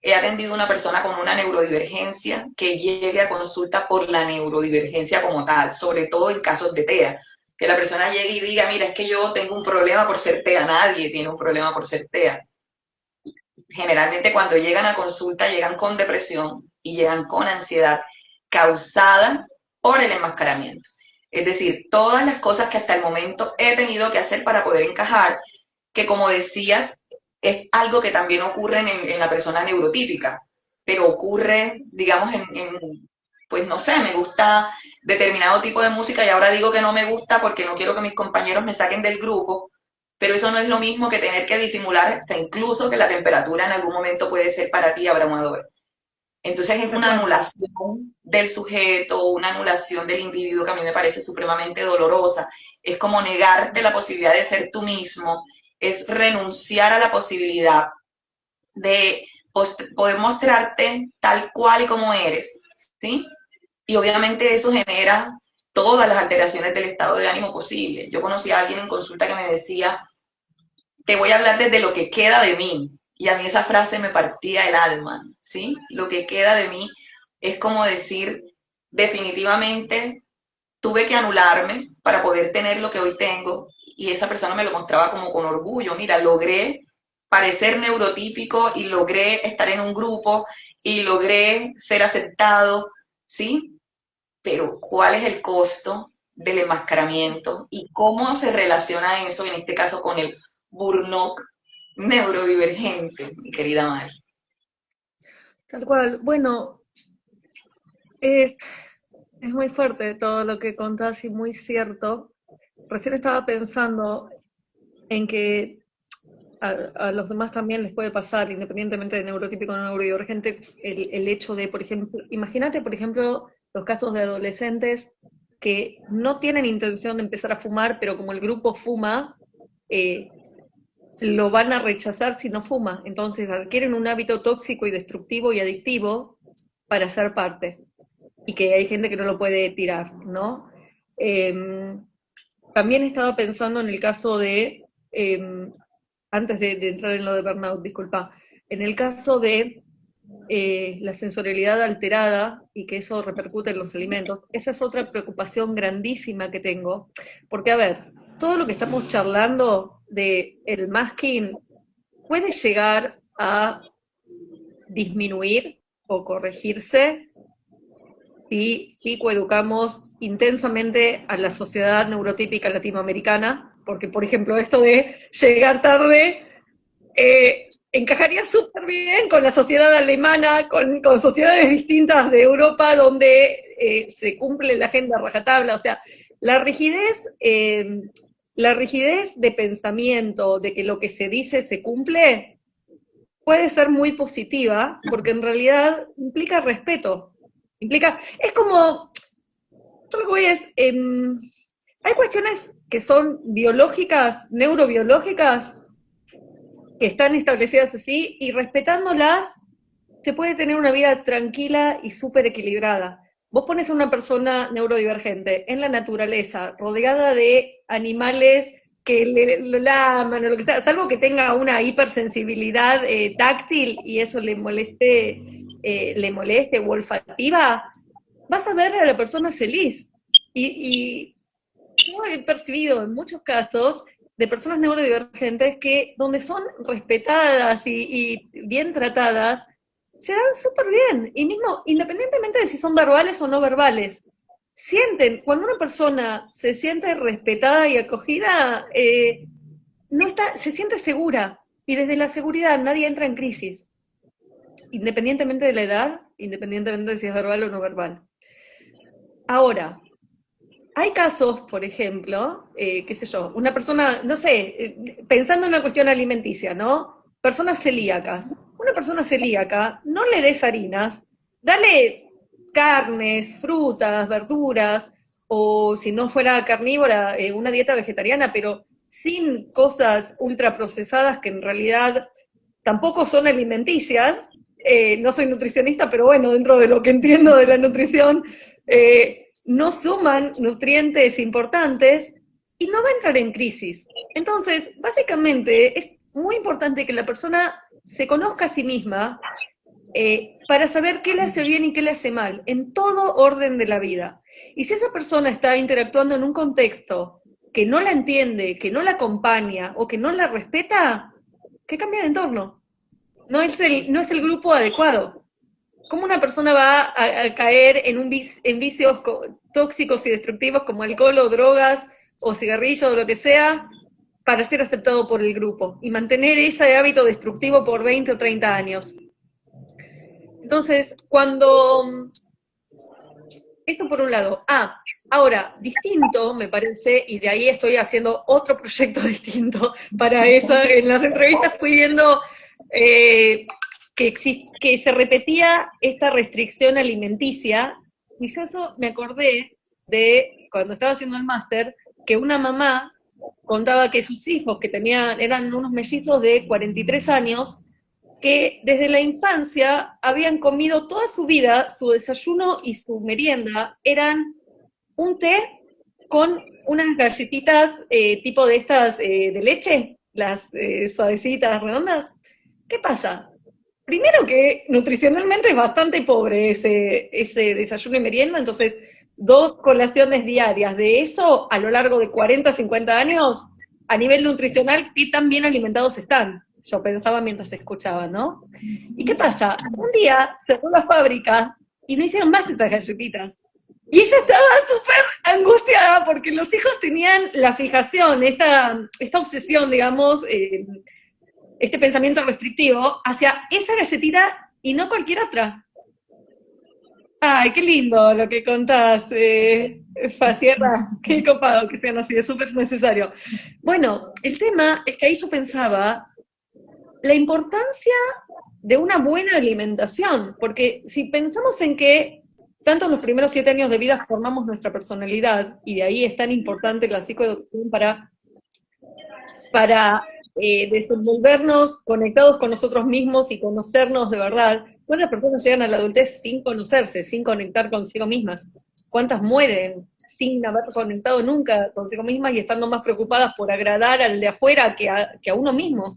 he atendido a una persona con una neurodivergencia que llegue a consulta por la neurodivergencia como tal, sobre todo en casos de TEA. Que la persona llegue y diga, mira, es que yo tengo un problema por ser TEA, nadie tiene un problema por ser TEA. Generalmente cuando llegan a consulta llegan con depresión y llegan con ansiedad causada por el enmascaramiento. Es decir, todas las cosas que hasta el momento he tenido que hacer para poder encajar, que como decías, es algo que también ocurre en la persona neurotípica, pero ocurre, digamos, pues no sé, me gusta determinado tipo de música y ahora digo que no me gusta porque no quiero que mis compañeros me saquen del grupo, pero eso no es lo mismo que tener que disimular hasta incluso que la temperatura en algún momento puede ser para ti abrumadora. Entonces es una anulación del sujeto, una anulación del individuo que a mí me parece supremamente dolorosa. Es como negarte la posibilidad de ser tú mismo, es renunciar a la posibilidad de poder mostrarte tal cual y como eres, ¿sí? Y obviamente eso genera todas las alteraciones del estado de ánimo posible. Yo conocí a alguien en consulta que me decía, te voy a hablar desde lo que queda de mí. Y a mí esa frase me partía el alma, ¿sí? Lo que queda de mí es como decir, definitivamente tuve que anularme para poder tener lo que hoy tengo. Y esa persona me lo mostraba como con orgullo. Mira, logré parecer neurotípico y logré estar en un grupo y logré ser aceptado, ¿sí? Pero ¿cuál es el costo del enmascaramiento y cómo se relaciona eso, en este caso, con el burnout neurodivergente, mi querida Mari? Tal cual. Bueno, es muy fuerte todo lo que contás y muy cierto. Recién estaba pensando en que a los demás también les puede pasar, independientemente de neurotípico o neurodivergente, el hecho de, por ejemplo, imagínate, por ejemplo, los casos de adolescentes que no tienen intención de empezar a fumar, pero como el grupo fuma, eh, lo van a rechazar si no fuma. Entonces adquieren un hábito tóxico y destructivo y adictivo para ser parte. Y que hay gente que no lo puede tirar, ¿no? También estaba pensando en el caso de, antes de entrar en lo de burnout, disculpa, en el caso de la sensorialidad alterada y que eso repercute en los alimentos, esa es otra preocupación grandísima que tengo, porque a ver, todo lo que estamos charlando de el masking puede llegar a disminuir o corregirse si psicoeducamos intensamente a la sociedad neurotípica latinoamericana, porque por ejemplo esto de llegar tarde encajaría súper bien con la sociedad alemana, con sociedades distintas de Europa donde se cumple la agenda rajatabla, o sea, la rigidez, la rigidez de pensamiento de que lo que se dice se cumple puede ser muy positiva, porque en realidad implica respeto, es como, yo lo que voy es, hay cuestiones que son biológicas, neurobiológicas, que están establecidas así, y respetándolas se puede tener una vida tranquila y súper equilibrada. Vos pones a una persona neurodivergente en la naturaleza, rodeada de animales que lo laman o lo que sea, salvo que tenga una hipersensibilidad táctil y eso le moleste o olfativa, vas a ver a la persona feliz. Y yo he percibido en muchos casos de personas neurodivergentes que donde son respetadas y bien tratadas, se dan súper bien, y mismo, independientemente de si son verbales o no verbales, sienten, cuando una persona se siente respetada y acogida, no está, se siente segura, y desde la seguridad nadie entra en crisis, independientemente de la edad, independientemente de si es verbal o no verbal. Ahora, hay casos, por ejemplo, qué sé yo, una persona, no sé, pensando en una cuestión alimenticia, ¿no? Personas celíacas. Una persona celíaca, no le des harinas, dale carnes, frutas, verduras, o si no fuera carnívora, una dieta vegetariana, pero sin cosas ultraprocesadas que en realidad tampoco son alimenticias, no soy nutricionista, pero bueno, dentro de lo que entiendo de la nutrición, no suman nutrientes importantes y no va a entrar en crisis. Entonces, básicamente, es muy importante que la persona se conozca a sí misma para saber qué le hace bien y qué le hace mal, en todo orden de la vida. Y si esa persona está interactuando en un contexto que no la entiende, que no la acompaña o que no la respeta, que cambie de entorno. No es el grupo adecuado. ¿Cómo una persona va a caer en vicios tóxicos y destructivos como alcohol o drogas o cigarrillo o lo que sea para ser aceptado por el grupo y mantener ese hábito destructivo por 20 o 30 años? Entonces, esto por un lado. Ahora, distinto, me parece, y de ahí estoy haciendo otro proyecto distinto para eso. En las entrevistas fui viendo que se repetía esta restricción alimenticia, y yo eso me acordé de, cuando estaba haciendo el máster, que una mamá contaba que sus hijos, que eran unos mellizos de 43 años, que desde la infancia habían comido toda su vida, su desayuno y su merienda eran un té con unas galletitas tipo de estas de leche, las suavecitas, redondas. ¿Qué pasa? Primero que nutricionalmente es bastante pobre ese desayuno y merienda, entonces 2 colaciones diarias de eso a lo largo de 40, 50 años, a nivel nutricional, ¿qué tan bien alimentados están? Yo pensaba mientras escuchaba, ¿no? ¿Y qué pasa? Un día cerró la fábrica y no hicieron más estas galletitas. Y ella estaba súper angustiada porque los hijos tenían la fijación, esta obsesión, digamos, este pensamiento restrictivo hacia esa galletita y no cualquier otra. Ay, qué lindo lo que contás, Facierra, qué copado que sean así, es súper necesario. Bueno, el tema es que ahí yo pensaba la importancia de una buena alimentación, porque si pensamos en que tanto en los primeros 7 años de vida formamos nuestra personalidad, y de ahí es tan importante la psicoeducación para desenvolvernos conectados con nosotros mismos y conocernos de verdad. ¿Cuántas personas llegan a la adultez sin conocerse, sin conectar consigo mismas? ¿Cuántas mueren sin haber conectado nunca consigo mismas y estando más preocupadas por agradar al de afuera que a uno mismo?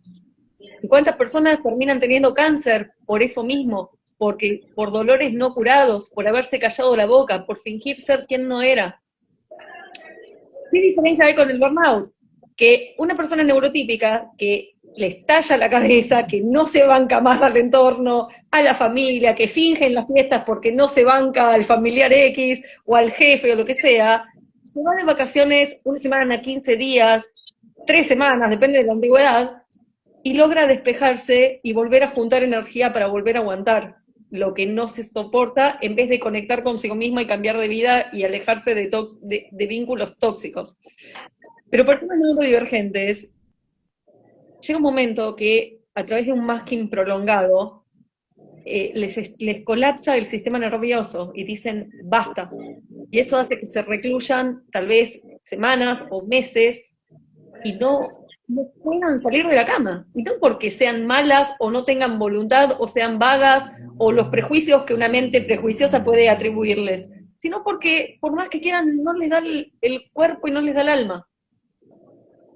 ¿Y cuántas personas terminan teniendo cáncer por eso mismo? Por dolores no curados, por haberse callado la boca, por fingir ser quien no era. ¿Qué diferencia hay con el burnout? Que una persona neurotípica que le estalla la cabeza, que no se banca más al entorno, a la familia, que finge en las fiestas porque no se banca al familiar X o al jefe o lo que sea, se va de vacaciones 1 semana, 15 días, 3 semanas, depende de la antigüedad, y logra despejarse y volver a juntar energía para volver a aguantar lo que no se soporta, en vez de conectar consigo misma y cambiar de vida y alejarse de vínculos tóxicos. Pero personas neurodivergentes, llega un momento que a través de un masking prolongado les colapsa el sistema nervioso y dicen basta. Y eso hace que se recluyan tal vez semanas o meses y no puedan salir de la cama. Y no porque sean malas o no tengan voluntad o sean vagas o los prejuicios que una mente prejuiciosa puede atribuirles, sino porque por más que quieran no les da el cuerpo y no les da el alma.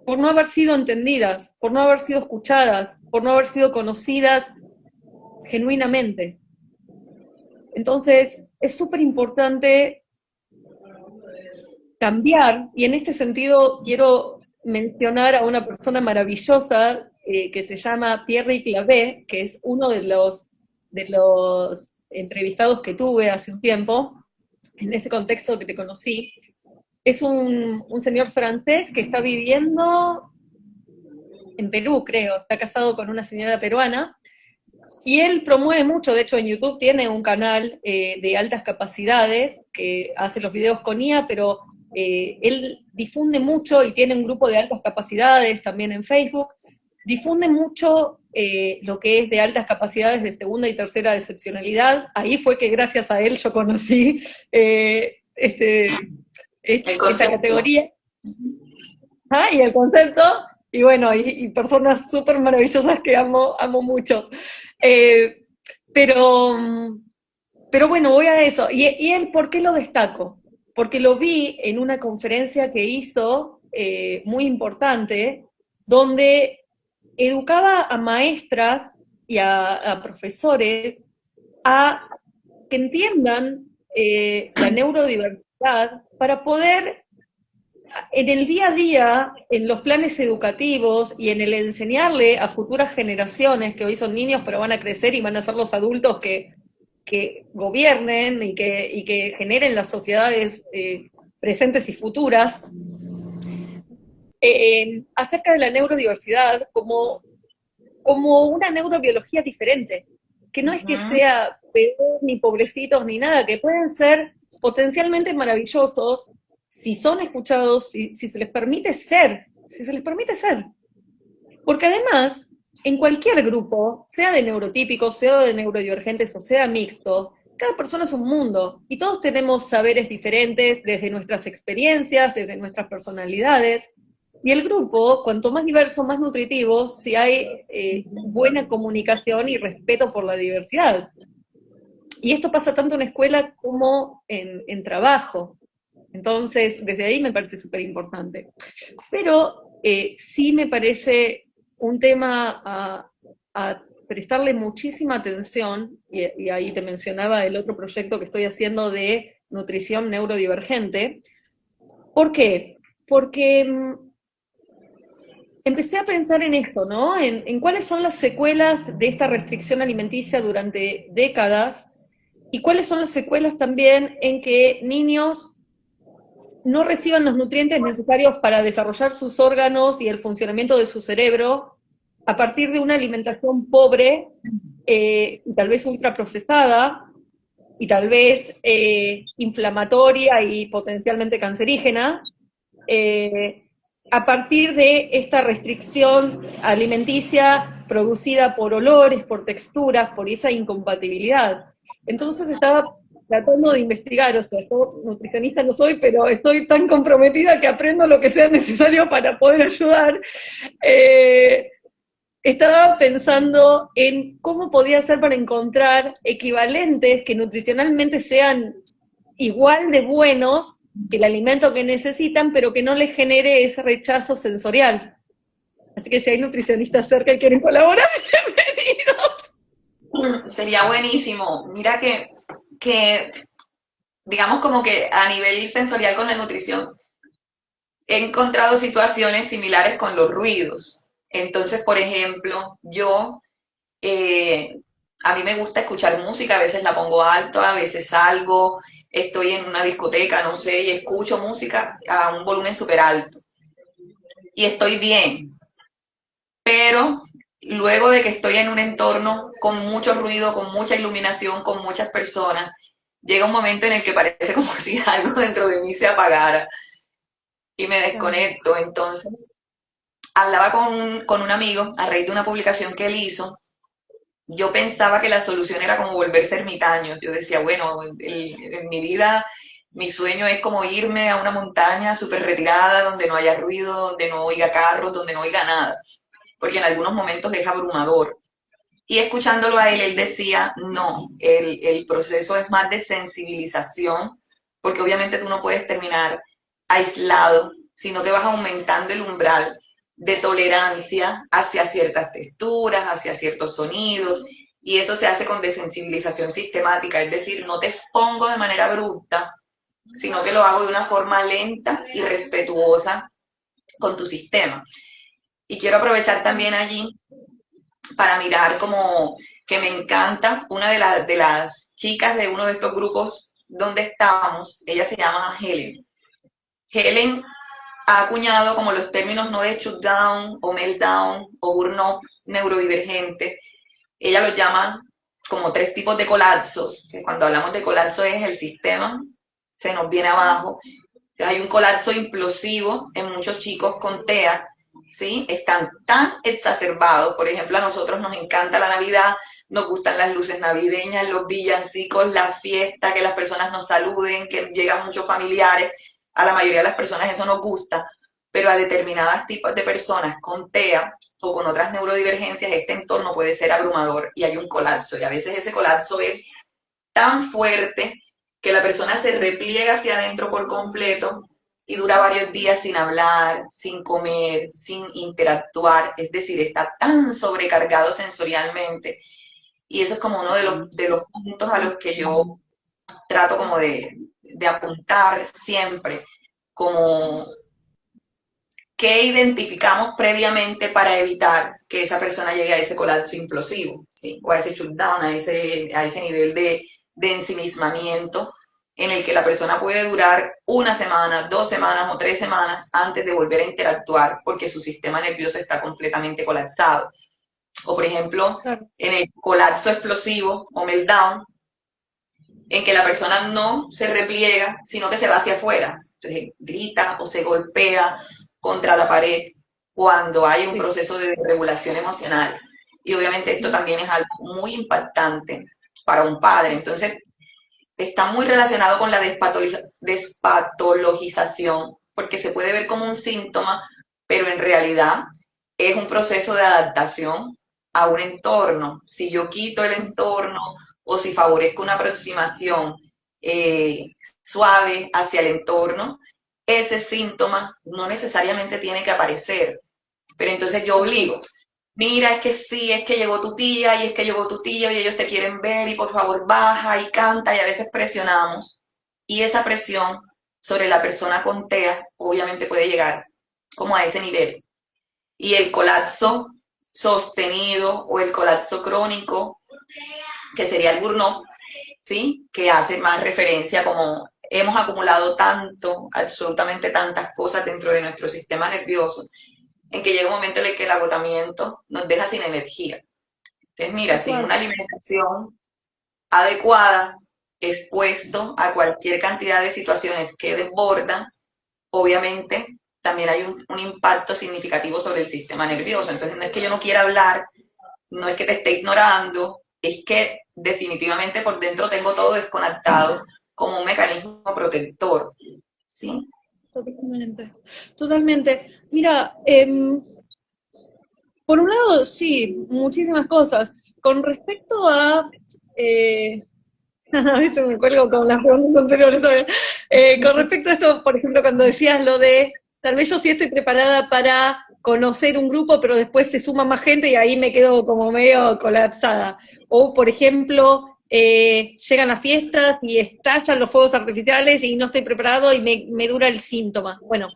Por no haber sido entendidas, por no haber sido escuchadas, por no haber sido conocidas genuinamente. Entonces, es súper importante cambiar, y en este sentido quiero mencionar a una persona maravillosa que se llama Pierre Clavé, que es uno de los entrevistados que tuve hace un tiempo, en ese contexto que te conocí. Es un señor francés que está viviendo en Perú, creo, está casado con una señora peruana, y él promueve mucho, de hecho en YouTube tiene un canal de altas capacidades, que hace los videos con IA, pero él difunde mucho y tiene un grupo de altas capacidades también en Facebook, difunde mucho lo que es de altas capacidades de segunda y tercera excepcionalidad. Ahí fue que gracias a él yo conocí esta categoría. Y el concepto, y bueno, y personas súper maravillosas que amo mucho. Eh, pero, pero bueno, voy a eso. Y él, ¿por qué lo destaco? Porque lo vi en una conferencia que hizo muy importante, donde educaba a maestras y a profesores a que entiendan la neurodiversidad para poder en el día a día, en los planes educativos y en el enseñarle a futuras generaciones, que hoy son niños pero van a crecer y van a ser los adultos que gobiernen y que generen las sociedades presentes y futuras, acerca de la neurodiversidad como una neurobiología diferente, que no es que Ujú. sea peor ni pobrecitos ni nada, que pueden ser potencialmente maravillosos si son escuchados, si se les permite ser, si se les permite ser. Porque además, en cualquier grupo, sea de neurotípicos, sea de neurodivergentes o sea mixto, cada persona es un mundo y todos tenemos saberes diferentes desde nuestras experiencias, desde nuestras personalidades. Y el grupo, cuanto más diverso, más nutritivo, si hay buena comunicación y respeto por la diversidad. Y esto pasa tanto en escuela como en trabajo. Entonces, desde ahí me parece súper importante. Pero sí me parece un tema a prestarle muchísima atención, y ahí te mencionaba el otro proyecto que estoy haciendo de nutrición neurodivergente. ¿Por qué? Porque empecé a pensar en esto, ¿no? En cuáles son las secuelas de esta restricción alimenticia durante décadas y cuáles son las secuelas también en que niños no reciban los nutrientes necesarios para desarrollar sus órganos y el funcionamiento de su cerebro a partir de una alimentación pobre y tal vez ultraprocesada y tal vez inflamatoria y potencialmente cancerígena, eh, a partir de esta restricción alimenticia producida por olores, por texturas, por esa incompatibilidad. Entonces estaba tratando de investigar, o sea, yo nutricionista no soy, pero estoy tan comprometida que aprendo lo que sea necesario para poder ayudar. Eh, Estaba pensando en cómo podía hacer para encontrar equivalentes que nutricionalmente sean igual de buenos que el alimento que necesitan, pero que no les genere ese rechazo sensorial. Así que si hay nutricionistas cerca y quieren colaborar, bienvenidos. Sería buenísimo. Mira que, digamos como que a nivel sensorial con la nutrición, he encontrado situaciones similares con los ruidos. Entonces, por ejemplo, eh, a mí me gusta escuchar música, a veces la pongo alto, a veces salgo, estoy en una discoteca, no sé, y escucho música a un volumen súper alto. Y estoy bien, pero luego de que estoy en un entorno con mucho ruido, con mucha iluminación, con muchas personas, llega un momento en el que parece como si algo dentro de mí se apagara y me desconecto. Entonces, hablaba con un amigo a raíz de una publicación que él hizo. Yo pensaba que la solución era como volverse ermitaño. Yo decía, bueno, en mi vida mi sueño es como irme a una montaña súper retirada, donde no haya ruido, donde no oiga carros, donde no oiga nada, porque en algunos momentos es abrumador. Y escuchándolo a él, él decía, no, el proceso es más de sensibilización, porque obviamente tú no puedes terminar aislado, sino que vas aumentando el umbral de tolerancia hacia ciertas texturas, hacia ciertos sonidos, y eso se hace con desensibilización sistemática, es decir, no te expongo de manera abrupta, sino que lo hago de una forma lenta y respetuosa con tu sistema. Y quiero aprovechar también allí para mirar como que me encanta, una de las chicas de uno de estos grupos donde estábamos, ella se llama Helen. Helen ha acuñado como los términos no de shutdown o meltdown o burnout neurodivergente. Ella los llama como tres tipos de colapsos, que cuando hablamos de colapso es el sistema, se nos viene abajo. O sea, hay un colapso implosivo en muchos chicos con TEA, ¿sí? Están tan exacerbados, por ejemplo, a nosotros nos encanta la Navidad, nos gustan las luces navideñas, los villancicos, la fiesta, que las personas nos saluden, que llegan muchos familiares, a la mayoría de las personas eso nos gusta, pero a determinados tipos de personas con TEA o con otras neurodivergencias, este entorno puede ser abrumador y hay un colapso. Y a veces ese colapso es tan fuerte que la persona se repliega hacia adentro por completo y dura varios días sin hablar, sin comer, sin interactuar, es decir, está tan sobrecargado sensorialmente. Y eso es como uno de los puntos a los que yo trato como de apuntar siempre, como qué identificamos previamente para evitar que esa persona llegue a ese colapso implosivo, ¿sí? O a ese shutdown, a ese nivel de ensimismamiento en el que la persona puede durar una semana, 2 semanas o 3 semanas antes de volver a interactuar porque su sistema nervioso está completamente colapsado. O por ejemplo, Claro. en el colapso explosivo o meltdown, en que la persona no se repliega, sino que se va hacia afuera. Entonces grita o se golpea contra la pared cuando hay un proceso de desregulación emocional. Y obviamente esto también es algo muy impactante para un padre. Entonces, está muy relacionado con la despatologización, porque se puede ver como un síntoma, pero en realidad es un proceso de adaptación a un entorno. Si yo quito el entorno o si favorezco una aproximación suave hacia el entorno, ese síntoma no necesariamente tiene que aparecer. Pero entonces yo obligo, mira, es que sí, es que llegó tu tía y es que llegó tu tío y ellos te quieren ver y por favor baja y canta y a veces presionamos. Y esa presión sobre la persona con TEA obviamente puede llegar como a ese nivel. Y el colapso sostenido o el colapso crónico, que sería el burnout, ¿sí? Que hace más referencia como hemos acumulado tanto, absolutamente tantas cosas dentro de nuestro sistema nervioso, en que llega un momento en el que el agotamiento nos deja sin energía. Entonces, mira, sin una alimentación adecuada, expuesto a cualquier cantidad de situaciones que desbordan, obviamente también hay un impacto significativo sobre el sistema nervioso. Entonces, no es que yo no quiera hablar, no es que te esté ignorando, es que definitivamente por dentro tengo todo desconectado como un mecanismo protector, ¿sí? Totalmente, totalmente. Mira, por un lado, sí, muchísimas cosas. Con respecto a... a veces me cuelgo con las preguntas anteriores todavía. Con respecto a esto, por ejemplo, cuando decías lo de, tal vez yo sí estoy preparada para conocer un grupo, pero después se suma más gente y ahí me quedo como medio colapsada. O, por ejemplo, llegan las fiestas y estallan los fuegos artificiales y no estoy preparado y me dura el síntoma. Bueno,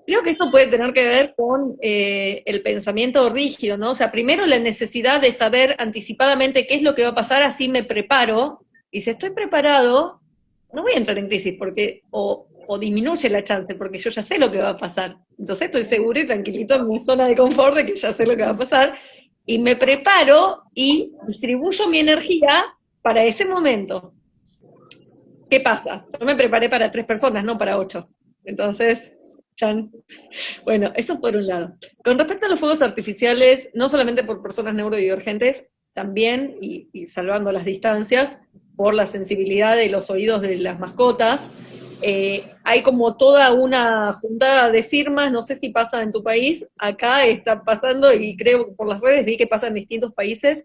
creo que esto puede tener que ver con el pensamiento rígido, ¿no? O sea, primero la necesidad de saber anticipadamente qué es lo que va a pasar, así me preparo, y si estoy preparado, no voy a entrar en crisis, porque o disminuye la chance, porque yo ya sé lo que va a pasar. Entonces estoy seguro y tranquilito en mi zona de confort de que ya sé lo que va a pasar, y me preparo y distribuyo mi energía para ese momento. ¿Qué pasa? Yo me preparé para 3 personas, no para 8. Entonces, chan. Bueno, eso por un lado. Con respecto a los fuegos artificiales, no solamente por personas neurodivergentes, también, y salvando las distancias, por la sensibilidad de los oídos de las mascotas, hay como toda una juntada de firmas, no sé si pasa en tu país, acá está pasando, y creo que por las redes vi que pasa en distintos países,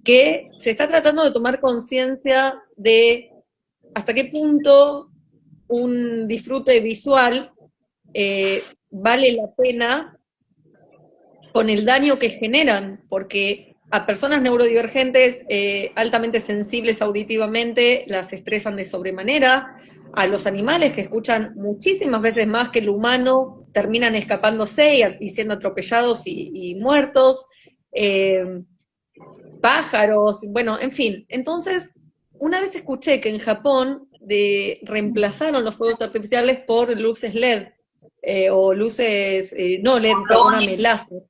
que se está tratando de tomar conciencia de hasta qué punto un disfrute visual vale la pena con el daño que generan, porque a personas neurodivergentes altamente sensibles auditivamente las estresan de sobremanera, a los animales que escuchan muchísimas veces más que el humano terminan escapándose y siendo atropellados y muertos, pájaros, bueno, en fin. Entonces, una vez escuché que en Japón reemplazaron los fuegos artificiales por luces LED, o luces, no LED, perdóname, láser,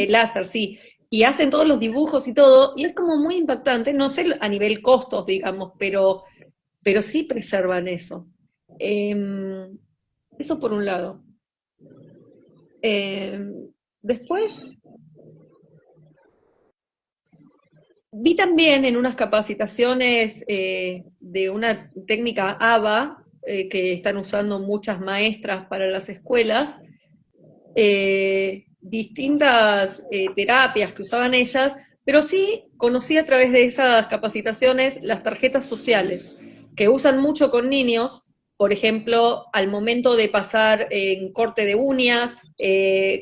láser, sí, y hacen todos los dibujos y todo, y es como muy impactante, no sé a nivel costos, digamos, pero sí preservan eso. Eso por un lado. Después, vi también en unas capacitaciones de una técnica ABA que están usando muchas maestras para las escuelas, distintas terapias que usaban ellas, pero sí conocí a través de esas capacitaciones las tarjetas sociales, que usan mucho con niños, por ejemplo, al momento de pasar en corte de uñas,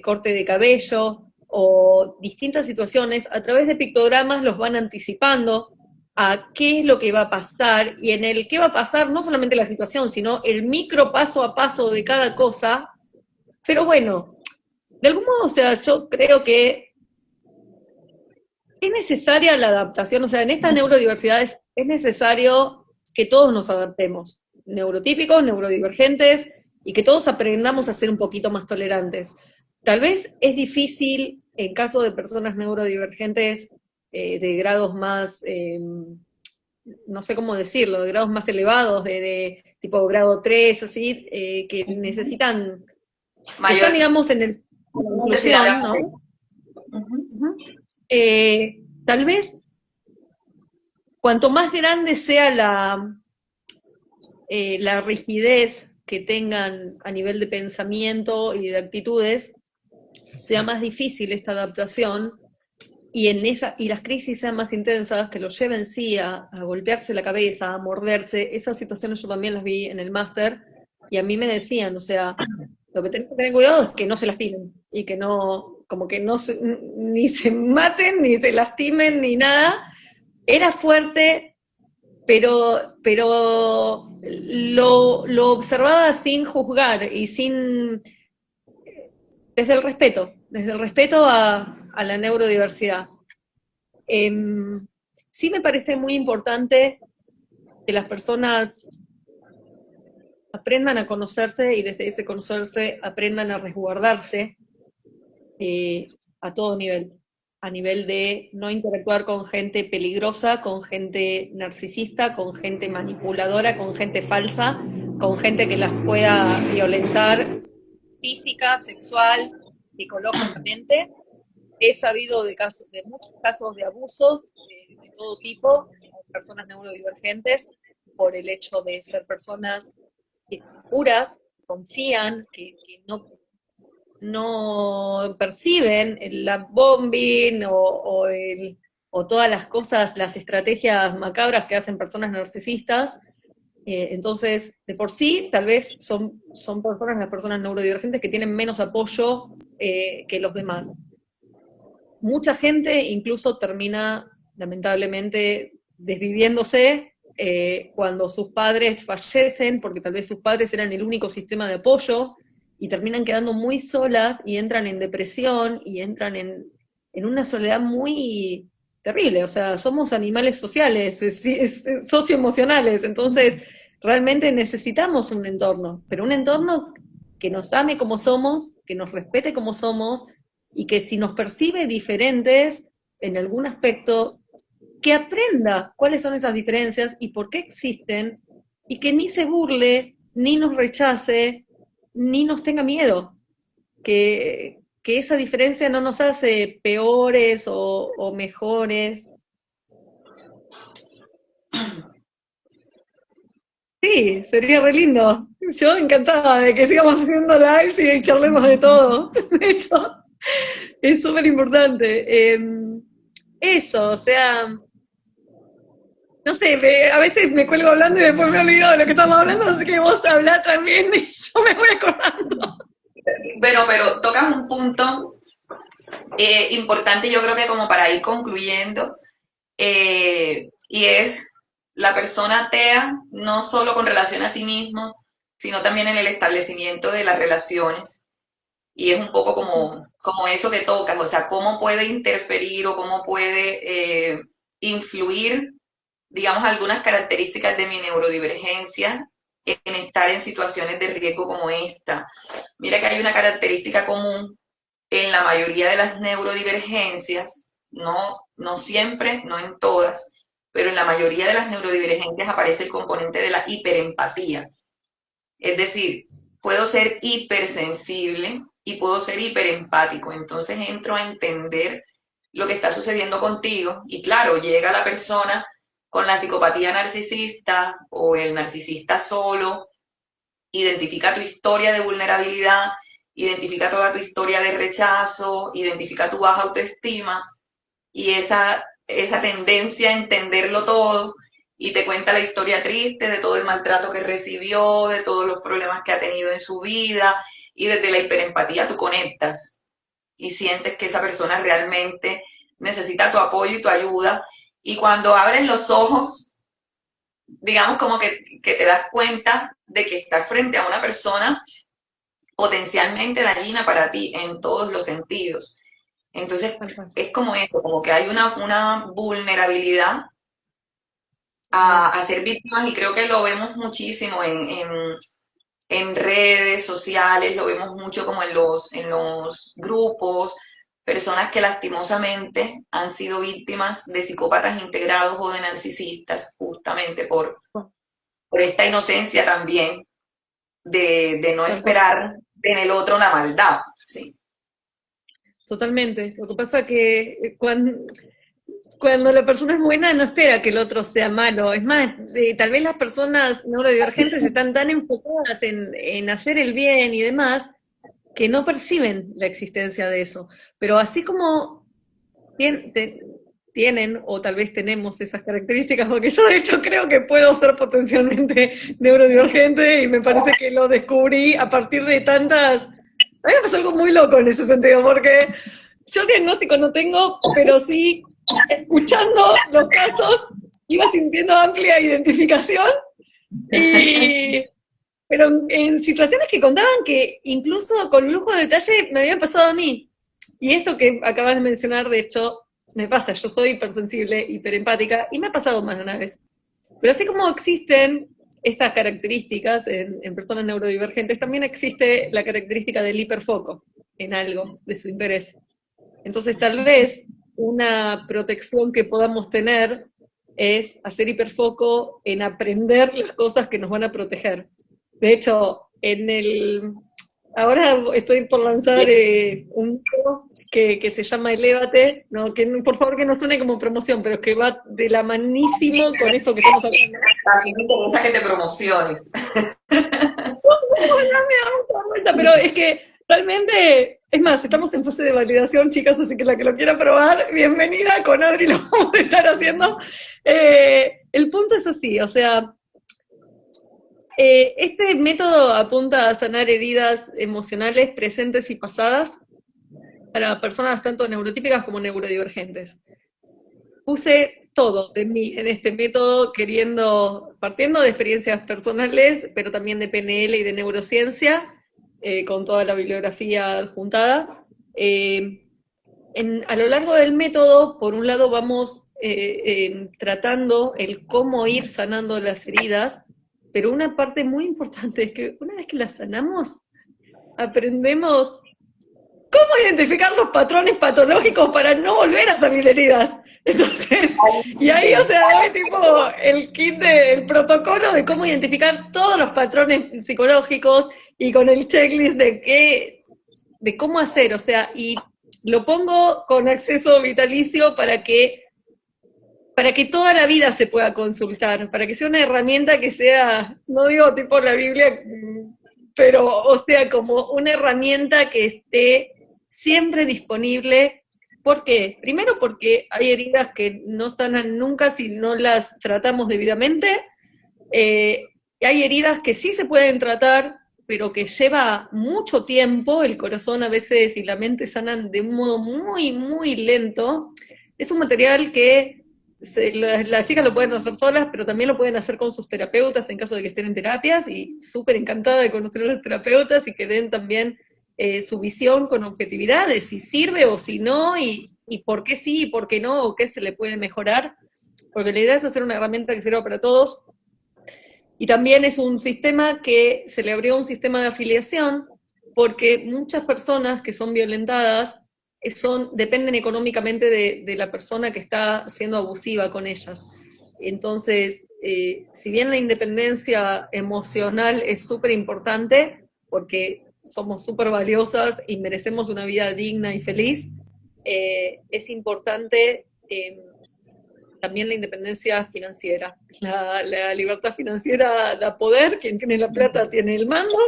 corte de cabello, o distintas situaciones, a través de pictogramas los van anticipando a qué es lo que va a pasar, y en el qué va a pasar no solamente la situación, sino el micro paso a paso de cada cosa. Pero bueno, de algún modo, o sea, yo creo que es necesaria la adaptación, o sea, en estas neurodiversidades es necesario que todos nos adaptemos, neurotípicos, neurodivergentes, y que todos aprendamos a ser un poquito más tolerantes. Tal vez es difícil en caso de personas neurodivergentes de grados más, no sé cómo decirlo, de grados más elevados, de tipo grado 3, así, que necesitan, que están, digamos, en el inclusión, ¿no? Tal vez cuanto más grande sea la rigidez que tengan a nivel de pensamiento y de actitudes, sea más difícil esta adaptación, y las crisis sean más intensas, que los lleven sí a golpearse la cabeza, a morderse. Esas situaciones yo también las vi en el máster, y a mí me decían, o sea, lo que tenés que tener cuidado es que no se lastimen, y que no, como que no ni se maten, ni se lastimen, ni nada. Era fuerte, pero lo observaba sin juzgar y sin, desde el respeto a la neurodiversidad. Sí me parece muy importante que las personas aprendan a conocerse, y desde ese conocerse aprendan a resguardarse a todo nivel, a nivel de no interactuar con gente peligrosa, con gente narcisista, con gente manipuladora, con gente falsa, con gente que las pueda violentar física, sexual, psicológicamente. He sabido de muchos casos de abusos de todo tipo a personas neurodivergentes por el hecho de ser personas puras, confían, que no perciben el love bombing o todas las cosas, las estrategias macabras que hacen personas narcisistas. Entonces, de por sí, tal vez son personas, las personas neurodivergentes, que tienen menos apoyo que los demás. Mucha gente incluso termina, lamentablemente, desviviéndose cuando sus padres fallecen, porque tal vez sus padres eran el único sistema de apoyo, y terminan quedando muy solas y entran en depresión y entran en una soledad muy terrible. O sea, somos animales sociales, socioemocionales, entonces realmente necesitamos un entorno, pero un entorno que nos ame como somos, que nos respete como somos, y que si nos percibe diferentes en algún aspecto, que aprenda cuáles son esas diferencias y por qué existen, y que ni se burle, ni nos rechace, ni nos tenga miedo, que esa diferencia no nos hace peores o mejores. Sí, sería re lindo. Yo encantada de que sigamos haciendo lives y charlemos de todo. De hecho, es súper importante. Eso, o sea, no sé, a veces me cuelgo hablando y después me olvido de lo que estamos hablando, así que vos hablá también y yo me voy acordando. Bueno, pero tocas un punto importante, yo creo que como para ir concluyendo, y es la persona TEA no solo con relación a sí mismo, sino también en el establecimiento de las relaciones. Y es un poco como eso que tocas, o sea, cómo puede interferir o cómo puede influir, digamos, algunas características de mi neurodivergencia en estar en situaciones de riesgo como esta. Mira que hay una característica común en la mayoría de las neurodivergencias, no siempre, no en todas, pero en la mayoría de las neurodivergencias aparece el componente de la hiperempatía. Es decir, puedo ser hipersensible y puedo ser hiperempático. Entonces entro a entender lo que está sucediendo contigo y claro, llega la persona con la psicopatía narcisista o el narcisista solo, identifica tu historia de vulnerabilidad identifica toda tu historia de rechazo, identifica tu baja autoestima y esa tendencia a entenderlo todo, y te cuenta la historia triste de todo el maltrato que recibió, de todos los problemas que ha tenido en su vida, y desde la hiperempatía tú conectas y sientes que esa persona realmente necesita tu apoyo y tu ayuda. Y cuando abres los ojos, digamos como que te das cuenta de que estás frente a una persona potencialmente dañina para ti en todos los sentidos. Entonces, es como eso, como que hay una vulnerabilidad a ser víctimas, y creo que lo vemos muchísimo en redes sociales, lo vemos mucho como en los grupos, personas que lastimosamente han sido víctimas de psicópatas integrados o de narcisistas, justamente por esta inocencia también de no esperar en el otro la maldad. Sí. Totalmente. Lo que pasa que cuando la persona es buena no espera que el otro sea malo. Es más, tal vez las personas neurodivergentes están tan enfocadas en hacer el bien y demás que no perciben la existencia de eso. Pero así como tienen, o tal vez tenemos esas características, porque yo de hecho creo que puedo ser potencialmente neurodivergente y me parece que lo descubrí a partir de tantas... A mí me pasó algo muy loco en ese sentido, porque yo diagnóstico no tengo, pero sí, escuchando los casos, iba sintiendo amplia identificación, pero en situaciones que contaban que incluso con lujo de detalle me habían pasado a mí. Y esto que acabas de mencionar, de hecho, me pasa, yo soy hipersensible, hiperempática, y me ha pasado más de una vez. Pero así como existen estas características en personas neurodivergentes, también existe la característica del hiperfoco en algo de su interés. Entonces, tal vez una protección que podamos tener es hacer hiperfoco en aprender las cosas que nos van a proteger. De hecho, ahora estoy por lanzar un libro que se llama Elévate, ¿no? Que por favor que no suene como promoción, pero que va de la manísimo con eso que estamos hablando. A mí me interesa que te promociones. Pero es que realmente, es más, estamos en fase de validación, chicas, así que la que lo quiera probar, bienvenida, con Adri lo vamos a estar haciendo. El punto es así, o sea, este método apunta a sanar heridas emocionales presentes y pasadas para personas tanto neurotípicas como neurodivergentes. Puse todo de mí en este método, partiendo de experiencias personales, pero también de PNL y de neurociencia, con toda la bibliografía adjuntada. A lo largo del método, por un lado vamos tratando el cómo ir sanando las heridas, pero una parte muy importante es que una vez que las sanamos, aprendemos cómo identificar los patrones patológicos para no volver a salir heridas. Entonces, y ahí, o sea, es tipo el kit el protocolo de cómo identificar todos los patrones psicológicos y con el checklist de cómo hacer, o sea, y lo pongo con acceso vitalicio para que toda la vida se pueda consultar, para que sea una herramienta que sea, no digo tipo la Biblia, pero, o sea, como una herramienta que esté siempre disponible. ¿Por qué? Primero porque hay heridas que no sanan nunca si no las tratamos debidamente. Hay heridas que sí se pueden tratar, pero que lleva mucho tiempo. El corazón a veces y la mente sanan de un modo muy, muy lento. Es un material que las chicas lo pueden hacer solas, pero también lo pueden hacer con sus terapeutas en caso de que estén en terapias, y súper encantada de conocer a los terapeutas y que den también su visión con objetividad de si sirve o si no, y por qué sí y por qué no, o qué se le puede mejorar, porque la idea es hacer una herramienta que sirva para todos. Y también es un sistema que se le abrió un sistema de afiliación, porque muchas personas que son violentadas dependen económicamente de la persona que está siendo abusiva con ellas. Entonces, si bien la independencia emocional es súper importante, porque somos súper valiosas y merecemos una vida digna y feliz, es importante también la independencia financiera. La libertad financiera da poder, quien tiene la plata tiene el mando,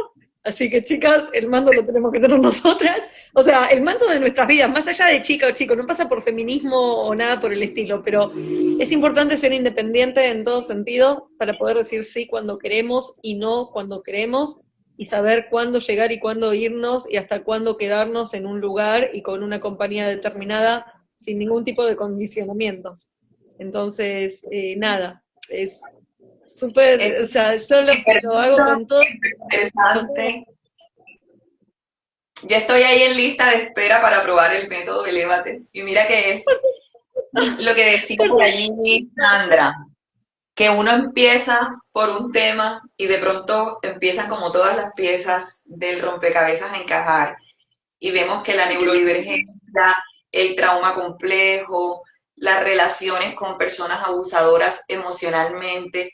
Así que chicas, el mando lo tenemos que tener nosotras. O sea, el mando de nuestras vidas, más allá de chica o chico, no pasa por feminismo o nada por el estilo, pero es importante ser independiente en todo sentido para poder decir sí cuando queremos y no cuando queremos, y saber cuándo llegar y cuándo irnos y hasta cuándo quedarnos en un lugar y con una compañía determinada sin ningún tipo de condicionamientos. Entonces, nada, es súper, Es o sea, yo lo hago con todo. interesante. Yo estoy ahí en lista de espera para probar el método Elévate. Y mira que es lo que decía por allí Sandra, que uno empieza por un tema y de pronto empiezan como todas las piezas del rompecabezas a encajar. Y vemos que la neurodivergencia, el trauma complejo, las relaciones con personas abusadoras emocionalmente,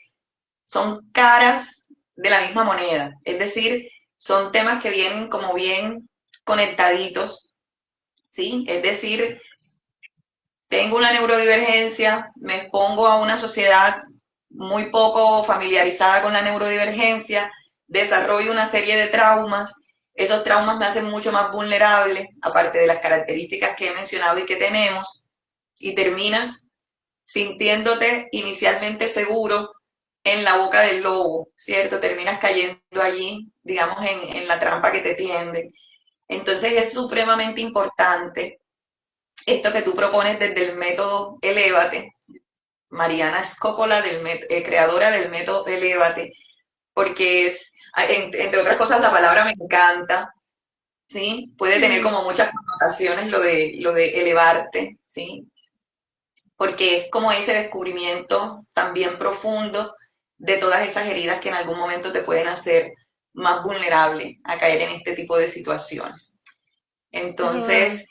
son caras de la misma moneda. Es decir, son temas que vienen como bien conectaditos, ¿sí? Es decir, tengo una neurodivergencia, me expongo a una sociedad muy poco familiarizada con la neurodivergencia, desarrollo una serie de traumas, esos traumas me hacen mucho más vulnerable, aparte de las características que he mencionado y que tenemos, y terminas sintiéndote inicialmente seguro en la boca del lobo, ¿cierto? Terminas cayendo allí, digamos, en la trampa que te tiende. Entonces es supremamente importante esto que tú propones desde el método Elévate, Mariana Scoppola, creadora del método Elévate, porque es, entre otras cosas, la palabra me encanta, ¿sí? Puede tener como muchas connotaciones lo de elevarte, ¿sí? Porque es como ese descubrimiento también profundo de todas esas heridas que en algún momento te pueden hacer más vulnerable a caer en este tipo de situaciones. Entonces,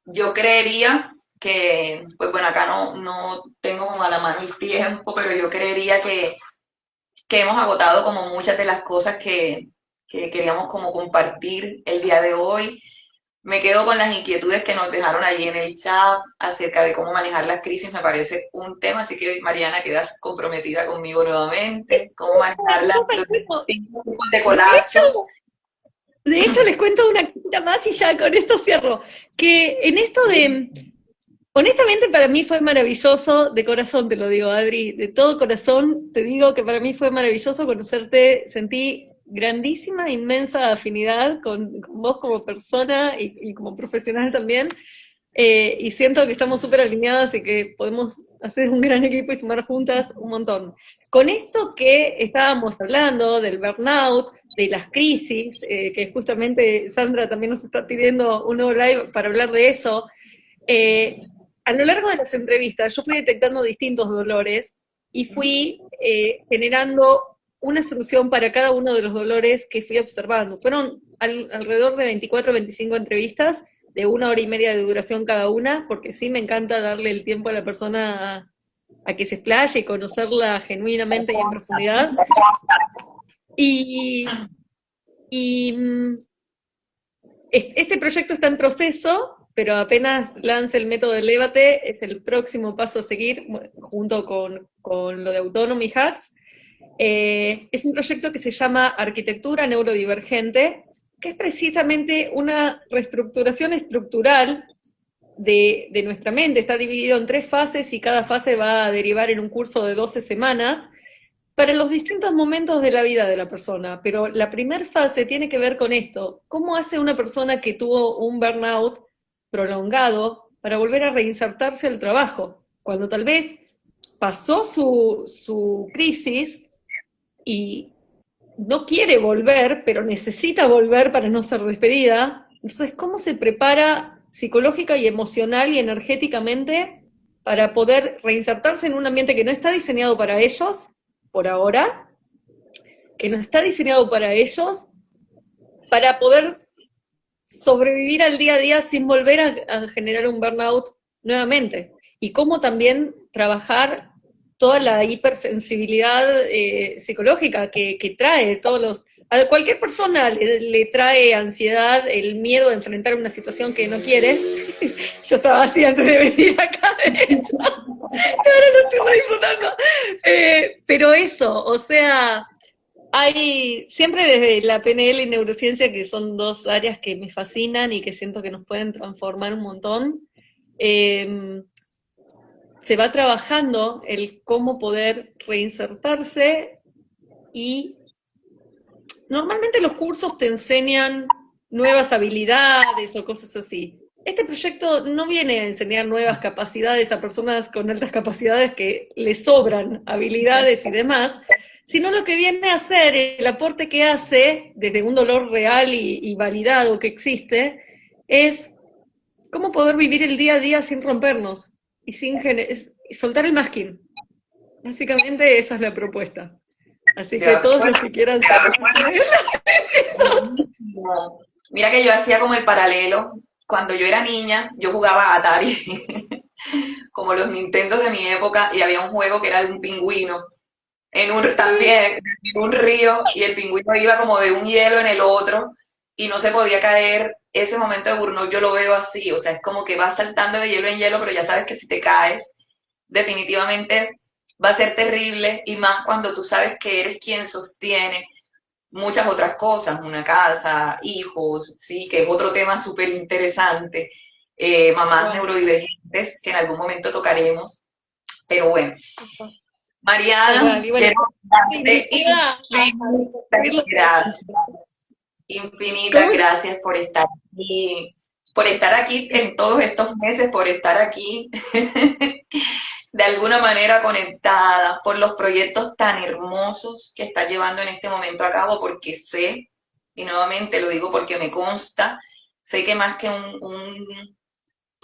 yo creería que, pues bueno, acá no tengo como a la mano el tiempo, pero yo creería que hemos agotado como muchas de las cosas que queríamos como compartir el día de hoy. Me quedo con las inquietudes que nos dejaron allí en el chat acerca de cómo manejar las crisis, me parece un tema, así que Mariana, quedas comprometida conmigo nuevamente, cómo manejar los distintos tipos de colapsos. De hecho, les cuento una cosita más y ya con esto cierro. Que en esto de, honestamente para mí fue maravilloso, de corazón te lo digo, Adri, de todo corazón te digo que para mí fue maravilloso conocerte, sentí grandísima, inmensa afinidad con vos como persona y como profesional también. Y siento que estamos súper alineadas y que podemos hacer un gran equipo y sumar juntas un montón. Con esto que estábamos hablando del burnout, de las crisis, que justamente Sandra también nos está pidiendo un nuevo live para hablar de eso, a lo largo de las entrevistas yo fui detectando distintos dolores y fui generando una solución para cada uno de los dolores que fui observando. Fueron alrededor de 24 o 25 entrevistas de 1 hora y media de duración cada una, porque sí me encanta darle el tiempo a la persona a que se explaye y conocerla genuinamente y en profundidad. Y este proyecto está en proceso, pero apenas lance el método Elévate, es el próximo paso a seguir, junto con lo de Autonomy Hacks. Es un proyecto que se llama Arquitectura Neurodivergente, que es precisamente una reestructuración estructural de nuestra mente. Está dividido en 3 fases y cada fase va a derivar en un curso de 12 semanas para los distintos momentos de la vida de la persona. Pero la primera fase tiene que ver con esto. ¿Cómo hace una persona que tuvo un burnout prolongado para volver a reinsertarse al trabajo? Cuando tal vez pasó su crisis y no quiere volver, pero necesita volver para no ser despedida. Entonces, ¿cómo se prepara psicológica y emocional y energéticamente para poder reinsertarse en un ambiente que no está diseñado para ellos, por ahora, que no está diseñado para ellos, para poder sobrevivir al día a día sin volver a generar un burnout nuevamente? Y cómo también trabajar toda la hipersensibilidad psicológica que trae todos los... A cualquier persona le trae ansiedad, el miedo a enfrentar una situación que no quiere. Yo estaba así antes de venir acá, de hecho. Ahora lo estoy disfrutando. Pero eso, o sea, hay, siempre desde la PNL y neurociencia, que son dos áreas que me fascinan y que siento que nos pueden transformar un montón, se va trabajando el cómo poder reinsertarse y normalmente los cursos te enseñan nuevas habilidades o cosas así. Este proyecto no viene a enseñar nuevas capacidades a personas con altas capacidades que les sobran habilidades y demás, sino lo que viene a hacer, el aporte que hace, desde un dolor real y validado que existe, es cómo poder vivir el día a día sin rompernos y sin y soltar el masking. Básicamente esa es la propuesta. Así De que todos los acuerdo. que quieran saber. Mira que yo hacía como el paralelo. Cuando yo era niña, yo jugaba a Atari, como los Nintendos de mi época, y había un juego que era de un pingüino, también en un río, y el pingüino iba como de un hielo en el otro, y no se podía caer. Ese momento de Burnout yo lo veo así, o sea, es como que vas saltando de hielo en hielo, pero ya sabes que si te caes, definitivamente va a ser terrible, y más cuando tú sabes que eres quien sostiene muchas otras cosas, una casa, hijos, sí, que es otro tema súper interesante, mamás Wow. neurodivergentes, que en algún momento tocaremos, pero bueno. Total. Mariana, Y bueno, quiero darte invitada infinitas a gracias, ¿Cómo? infinitas gracias por estar aquí en todos estos meses, por estar aquí de alguna manera conectada, por los proyectos tan hermosos que estás llevando en este momento a cabo, porque sé, y nuevamente lo digo porque me consta, sé que más que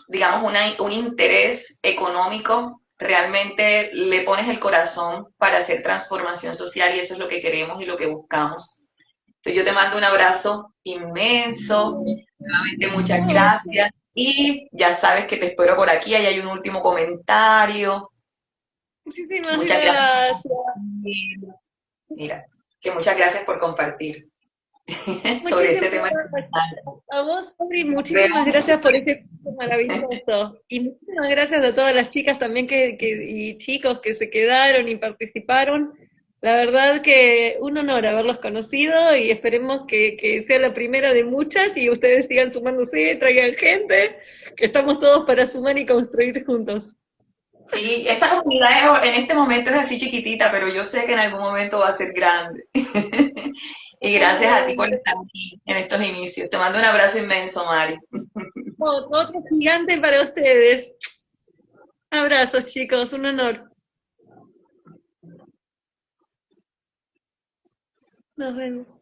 digamos, un interés económico, realmente le pones el corazón para hacer transformación social y eso es lo que queremos y lo que buscamos. Entonces yo te mando un abrazo inmenso, nuevamente muchas gracias y ya sabes que te espero por aquí, ahí hay un último comentario. Muchísimas Muchas gracias por gracias. compartir. Mira, que muchas gracias por compartir sobre este Muchísimas tema. gracias a vos, Sabri, Nos vemos. muchísimas gracias por este curso maravilloso. Y muchísimas gracias a todas las chicas también y chicos que se quedaron y participaron. La verdad que un honor haberlos conocido y esperemos que sea la primera de muchas y ustedes sigan sumándose, traigan gente, que estamos todos para sumar y construir juntos. Sí, esta comunidad en este momento es así chiquitita, pero yo sé que en algún momento va a ser grande. Y gracias a ti por estar aquí en estos inicios. Te mando un abrazo inmenso, Mari. Otro gigante para ustedes. Abrazos, chicos, un honor. Nos vemos.